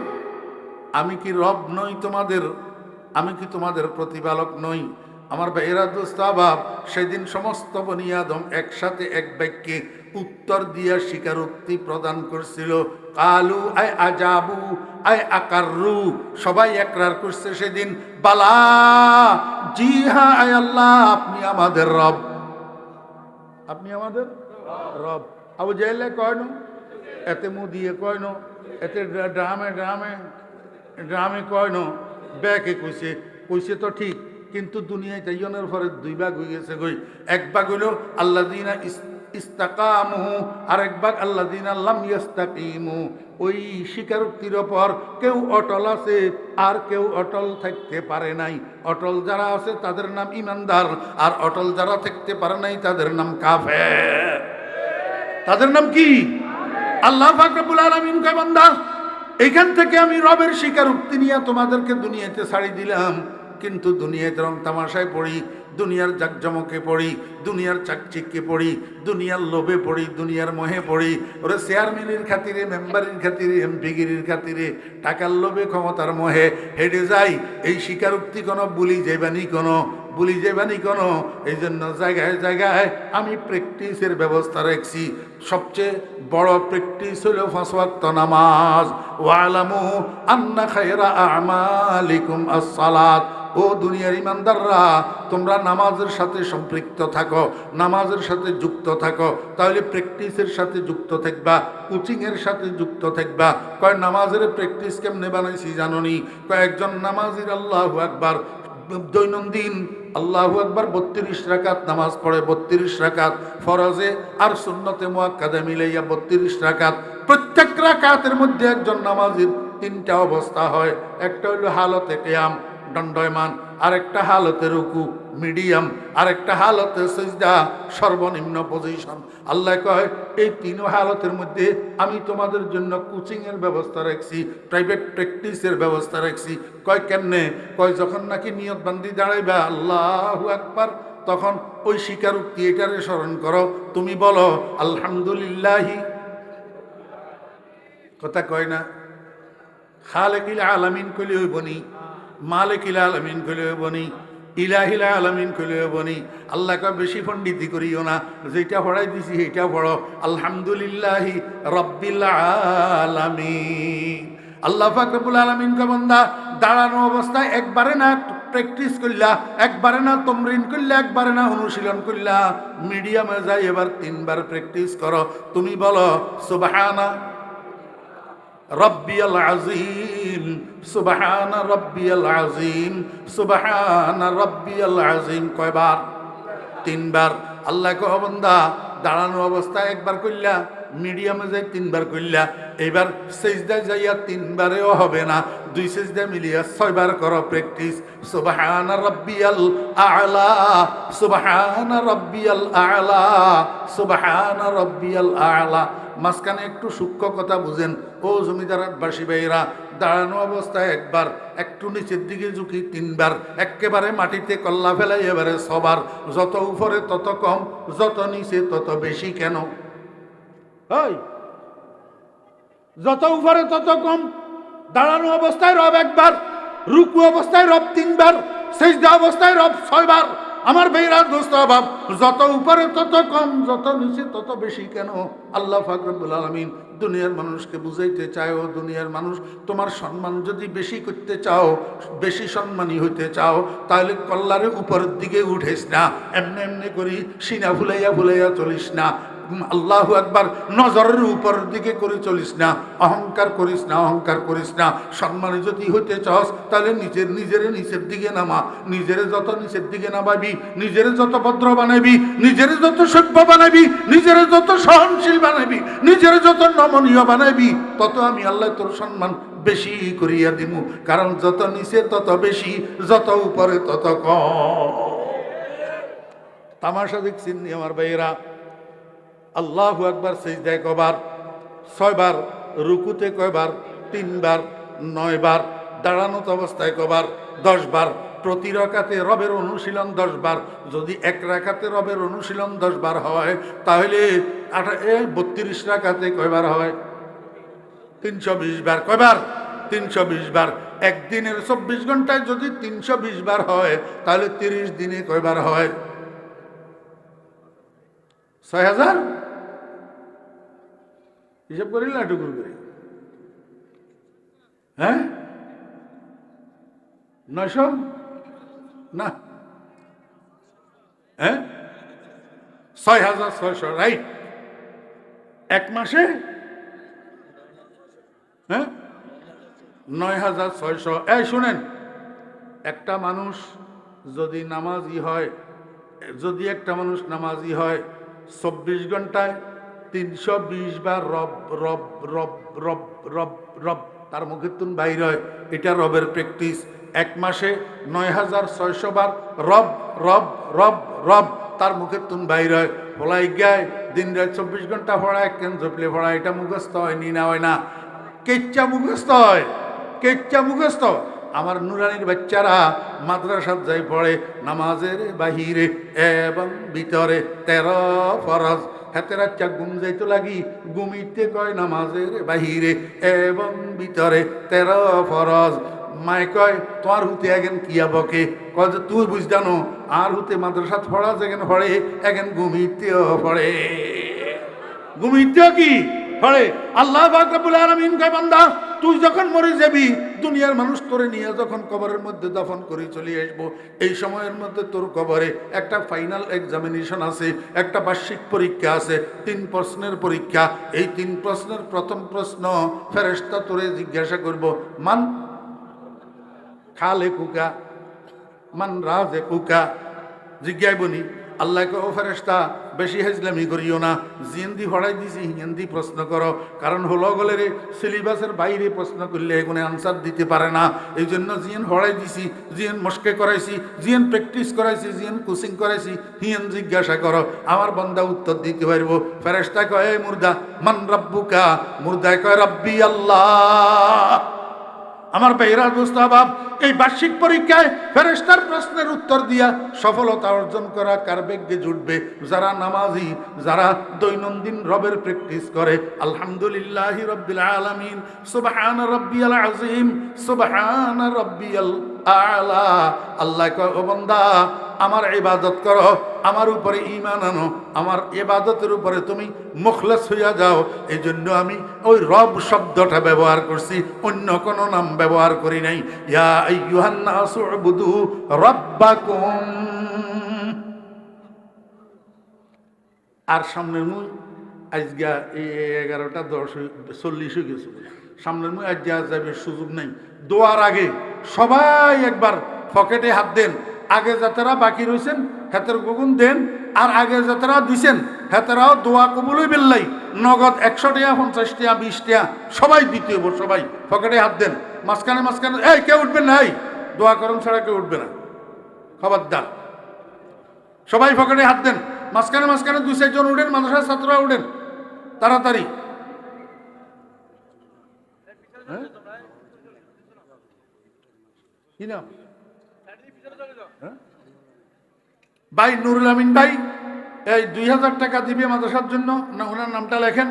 আমি কি রব নই তোমাদের? আমি কি তোমাদের প্রতিপালক নই? আমার ভাইয়েরা দোস্ত আহবাব, সেদিন সমস্ত বনি আদম একসাথে এক বাক্যে উত্তর দিয়া স্বীকারোক্তি প্রদান করছিল। কালু আয় আজাবু আয় আকাররু, সবাই একরার করছে সেদিন, বালা জি হ্যাঁ আয় আল্লাহ, আপনি আমাদের রব, আপনি আমাদের রব। আবু জাহেলে কয় না, এতে মুখ দিয়ে কয় না, এতে ড্রামে ড্রামে ড্রামে কয় না, ব্যাকে কইছে, কইছে তো ঠিক, কিন্তু দুনিয়ায় তাইয়নের পরে দুই ভাগ হয়ে গেছে। গই এক ভাগ হইল আল্লাযীনা ইস্তাকামু, আর এক ভাগ আল্লাযীনা লাম ইস্তাকিমু। ওই স্বীকারোক্তির ওপর কেউ অটল আছে আর কেউ অটল থাকতে পারে নাই। অটল যারা আছে তাদের নাম ইমানদার, আর অটল যারা থাকতে পারে নাই তাদের নাম কাফের। তাদের নাম কি? আল্লাহ পাক রব্বুল আলামিন কয় বান্দা, এইখান থেকে আমি রবের স্বীকারোক্তি নিয়ে তোমাদেরকে দুনিয়াতে ছাড়ি দিলাম, কিন্তু দুনিয়াতে রং তামাশায় পড়ি, দুনিয়ার জাকজমকে পড়ি, দুনিয়ার চাকচিক্যে পড়ি, দুনিয়ার লোভে পড়ি, দুনিয়ার মোহে পড়ি। ওরে চেয়ারম্যানের খাতিরে, মেম্বারের খাতিরে, এমপিগিরির খাতিরে, টাকার লোভে, ক্ষমতার মোহে হেঁটে যাই। এই স্বীকারোক্তি কোনো বুলি যাইবানি কোনো, বুলি যাইবানি কোনো। এই জন্য জায়গায় জায়গায় আমি প্র্যাকটিসের ব্যবস্থা রাখছি। সবচেয়ে বড় প্র্যাকটিস হলো 5 ওয়াক্ত নামাজ। ওয়ালামু আন্না খায়রা আমালিকুম আস-সালাত। ও দুনিয়ার ইমানদাররা, তোমরা নামাজের সাথে সম্পৃক্ত থাকো, নামাজের সাথে যুক্ত থাকো, তাহলে প্র্যাকটিসের সাথে যুক্ত থাকবা, কোচিংয়ের সাথে যুক্ত থাকবা। কয় নামাজের প্র্যাকটিস কেমনে বানাইছি জানোনি? কয়েকজন নামাজির আল্লাহু আকবার দৈনন্দিন আল্লাহু আকবার 32 রাকাত নামাজ পড়ে, 32 রাকাত ফরজে আর সুন্নতে মুআক্কাদা মিলাইয়া 32 রাকাত। প্রত্যেক রাকাতের মধ্যে একজন নামাজির 3টা অবস্থা হয়। একটা হলো হালতে কিয়াম, দণ্ডায়মান, আরেকটা হালতে রুকু মিডিয়াম, আরেকটা হালতে সিজদা সর্বনিম্ন পজিশন। আল্লাহ কয় এই 3 হালতের মধ্যে আমি তোমাদের জন্য কোচিংয়ের ব্যবস্থা রাখছি, প্রাইভেট প্র্যাকটিসের ব্যবস্থা রাখছি। কয় কেমনে? কয় যখন নাকি নিয়ত বান্দি দাঁড়াইবা আল্লাহু আকবার, তখন ওই স্বীকারোক্তি এটারে স্মরণ করো। তুমি বলো আলহামদুলিল্লাহি, কথা কয় না, খালিকিল আলামিন কইলে হইবনি, মালিকিল আলামিন কইলে হইবনি, ইলাহিল আলামিন কইলে হইবনি। আল্লাহ কয় বেশি পণ্ডিতি করিও না, যেটা পড়াই দিছি সেইটা পড়ো, আলহামদুলিল্লাহি রাব্বিল আলামিন। আল্লাহ পাক রব্বুল আলামিন কয় বান্দা, দাঁড়ানো অবস্থায় একবারে না প্র্যাকটিস করলা, একবারে না তমরিন করলা, একবারে না অনুশীলন করলা, মিডিয়ামে যাই এবার 3বার প্র্যাকটিস করো। তুমি বলো সুবহানা রব্বিয়াল আযীম, সুবহানা রব্বিয়াল আযীম, সুবহানা রব্বিয়াল আযীম। কয়বার? 3বার। আল্লাহ কয় বান্দা, দাঁড়ানো অবস্থায় একবার কইলা, মিডিয়ামে যাই 3বার কইলা, এবার সিজদায় যাইয়া 3বারেও হবে না, 2 সিজদা মিলিয়া 6বার করো প্র্যাকটিস। সুবহানা রাব্বিয়াল আ'লা, সুবহানা রাব্বিয়াল আ'লা, সুবহানা রাব্বিয়াল আ'লা। মাঝখানে একটু সূক্ষ্ম কথা বুঝেন ও জমিদারবাসী ভাইরা, দাঁড়ানো অবস্থায় একবার, একটু নিচের দিকে ঝুঁকি 3বার, একেবারে মাটিতে কল্লা ফেলাই এবারে 6বার। যত উপরে তত কম, যত নিচে তত বেশি। কেন? যত উপরে তত কম। দাঁড়ানো অবস্থায় রব একবার, রুকু অবস্থায় রব 3বার, সিজদা অবস্থায় রব 6বার, আমার ভাইরা দোস্ত বাপ, যত উপরে তত কম, যত নিচে তত বেশি কেন? আল্লাহ পাক রব্বুল আলামিন দুনিয়ার মানুষকে বুঝাইতে চায়, ও দুনিয়ার মানুষ, তোমার সম্মান যদি বেশি করতে চাও, বেশি সম্মানী হইতে চাও, তাহলে কল্লারের উপরের দিকে উঠেস না, এমনি এমনি করি সিনা ফুলাইয়া ফুলাইয়া চলিস না। আল্লাহু আকবার, নজরের উপরের দিকে করে চলিস না, অহংকার করিস না, অহংকার করিস না। সম্মানী যদি হইতে চাস তাহলে নিজের নিচের দিকে নামা। নিজেরে যত নিচের দিকে নামাবি, নিজেরে যত ভদ্র বানাবি, নিজেরে যত সভ্য বানাবি, নিজেরে যত সহনশীল বানাবি, নিজেরে যত নমনীয় বানাবি, তত আমি আল্লাহ তোর সম্মান বেশি করিয়া দিমু। কারণ যত নিচে তত বেশি, যত উপরে তত কম। তামাশা দেখছেন আমার ভাইয়েরা? আল্লাহু আকবার সিজদায় কয়বার? 6 বার। রুকুতে কয়বার? 3 বার। 9 বার। দাঁড়ানোত অবস্থায় কয়বার? 10 বার। প্রতি রাকাতে রবের অনুশীলন 10 বার। যদি এক রাকাতে রবের অনুশীলন 10 বার হয়, তাহলে 32 রাকাতে কয়বার হয়? 320 বার। কয়বার? 320 বার। একদিনের 24 ঘন্টায় যদি 320 বার হয়, তাহলে 30 দিনে কয়বার হয়? 6000। হিসাব করিল না টুকুর করে? হ্যাঁ, 900 না, হ্যাঁ, 6600। রাইট। এক মাসে, হ্যাঁ, 9600। এই শুনেন, একটা মানুষ যদি নামাজি হয়, যদি একটা মানুষ নামাজি হয়, 24 ঘন্টায় 320 বার রব রব রব রব রব রব তার মুখের তুন বাইর হয়, এটা রবের প্র্যাকটিস। এক মাসে 9600 বার রব রব রব রব তার মুখের তুন বাইর হয়। ফলাই গায় দিন রাত 24 ঘন্টা পড়ায়, কেন ঝপলে পড়ায়, এটা মুখস্থ হয় নি? না হয় না? কেচ্চা মুখস্থ হয়, কেচ্চা মুখস্থ। আমার নুরানির বাচ্চারা মাদ্রাসাত যাই পড়ে, নামাজের বাহিরে এবং ভিতরে 13 ফরজ। হাতে রাচ্চা ঘুম যাইতো লাগি, ঘুমিতে কয় নামাজের বাহিরে এবং ভিতরে 13 ফরজ। মায় কয় তোমার হুতে এগেন কিয়া বকে? কয় যে তুই বুঝ জানো, আর হুতে মাদ্রাসাত পড়া যেগেন পড়ে, এগেন ঘুমিতেও পড়ে। ঘুমিতেও কি পড়ে? আল্লাহ পাক রব্বুল আলামিন কয় বান্দা, তুই যখন মরে যাবি, দুনিয়ার মানুষ তোরে নিয়ে যখন কবরের মধ্যে দাফন করে চলে আসবো, এই সময়ের মধ্যে তোর কবরে একটা ফাইনাল এক্সামিনেশন আছে, একটা বার্ষিক পরীক্ষা আছে, 3 প্রশ্নের পরীক্ষা। এই 3 প্রশ্নের প্রথম প্রশ্ন ফেরেশতা তোরে জিজ্ঞাসা করব, মান খালে কুকা, মান রাজে কুকা। জিজ্ঞাইবনি আল্লাহকে, ও ফেরেশতা বেশি হেজলামি করিও না, জিয়েন্দি ফড়াই দিছি হিয়েন্দি প্রশ্ন করো। কারণ হলো গলে রে সিলেবাসের বাইরে প্রশ্ন করলে এগুলো আনসার দিতে পারে না, এই জন্য জিয়েন ফড়াই দিছি, জিয়েন মস্কে করাইছি, জিয়েন প্র্যাকটিস করাইছি, জিয়েন কোচিং করাইছি, হিয়েন জিজ্ঞাসা করো, আমার বান্দা উত্তর দিতে পারব। ফেরেশতা কয়, এই মুর্দা, মান রাব্বুকা? মুর্দায় কয়, রাব্বি আল্লাহ। আমার ভাইরা দোস্ত বাপ, এই বার্ষিক পরীক্ষায় ফেরেশতার প্রশ্নের উত্তর দিয়া সফলতা অর্জন করা কার ভাগ্যে জুটবে? যারা নামাজি, যারা দৈনন্দিন রবের প্র্যাকটিস করে। আলহামদুলিল্লাহি রাব্বিল আলামিন, সুবহান রাব্বিয়াল আযীম, সুবহান রাব্বিয়াল আলা। আল্লাহ কয়, ও বান্দা, আমার ইবাদত করো, আমার উপরে ঈমান আনো, আমার ইবাদতের উপরে তুমি মুখলেস হইয়া যাও। এই জন্য আমি ওই রব শব্দটা ব্যবহার করছি, অন্য কোনো নাম ব্যবহার করি নাই। ইয়া আইয়ুহান নাসু উবুদু রাব্বাকুম। আর সামনের মুই আজগা এই 11:10 হয়ে গেছে, সামনের মুই আজ যাবে সুযোগ নেই। দোয়ার আগে সবাই একবার পকেটে হাত দেন। আগে যাতারা বাকি রয়েছেন হাতের গুগুন দেন, আর আগে যাতারা দিছেন হাতেরাও দোয়া কবুলই বেল্লাই। নগদ 100 টাকা, 50 টাকা, 20 টাকা সবাই দিতে হবো। সবাই পকেটে হাত দেন। মাঝখানে মাঝখানে এই কেউ উঠবেন না, এই দোয়া করুন ছাড়া কেউ উঠবে না, খবরদার। সবাই পকেটে হাত দেন। মাঝখানে মাঝখানে 2-4 জন উঠেন, মাদ্রাসার ছাত্ররা উঠেন তাড়াতাড়ি। হ্যাঁ, কি নাম? ভাই নুরুল আমিন ভাই, এই 2000 টাকা দিবে মাদ্রাসার জন্য, না ওনার নামটা লেখেন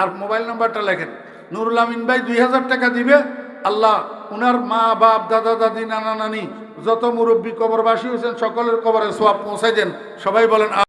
আর মোবাইল নাম্বারটা লেখেন। নুরুল আমিন ভাই 2000 টাকা দিবে। আল্লাহ উনার মা বাপ দাদা দাদি নানা নানি যত মুরব্বী কবরবাসী হয়েছেন সকলের কবরে সওয়াব পৌঁছাই দেন। সবাই বলেন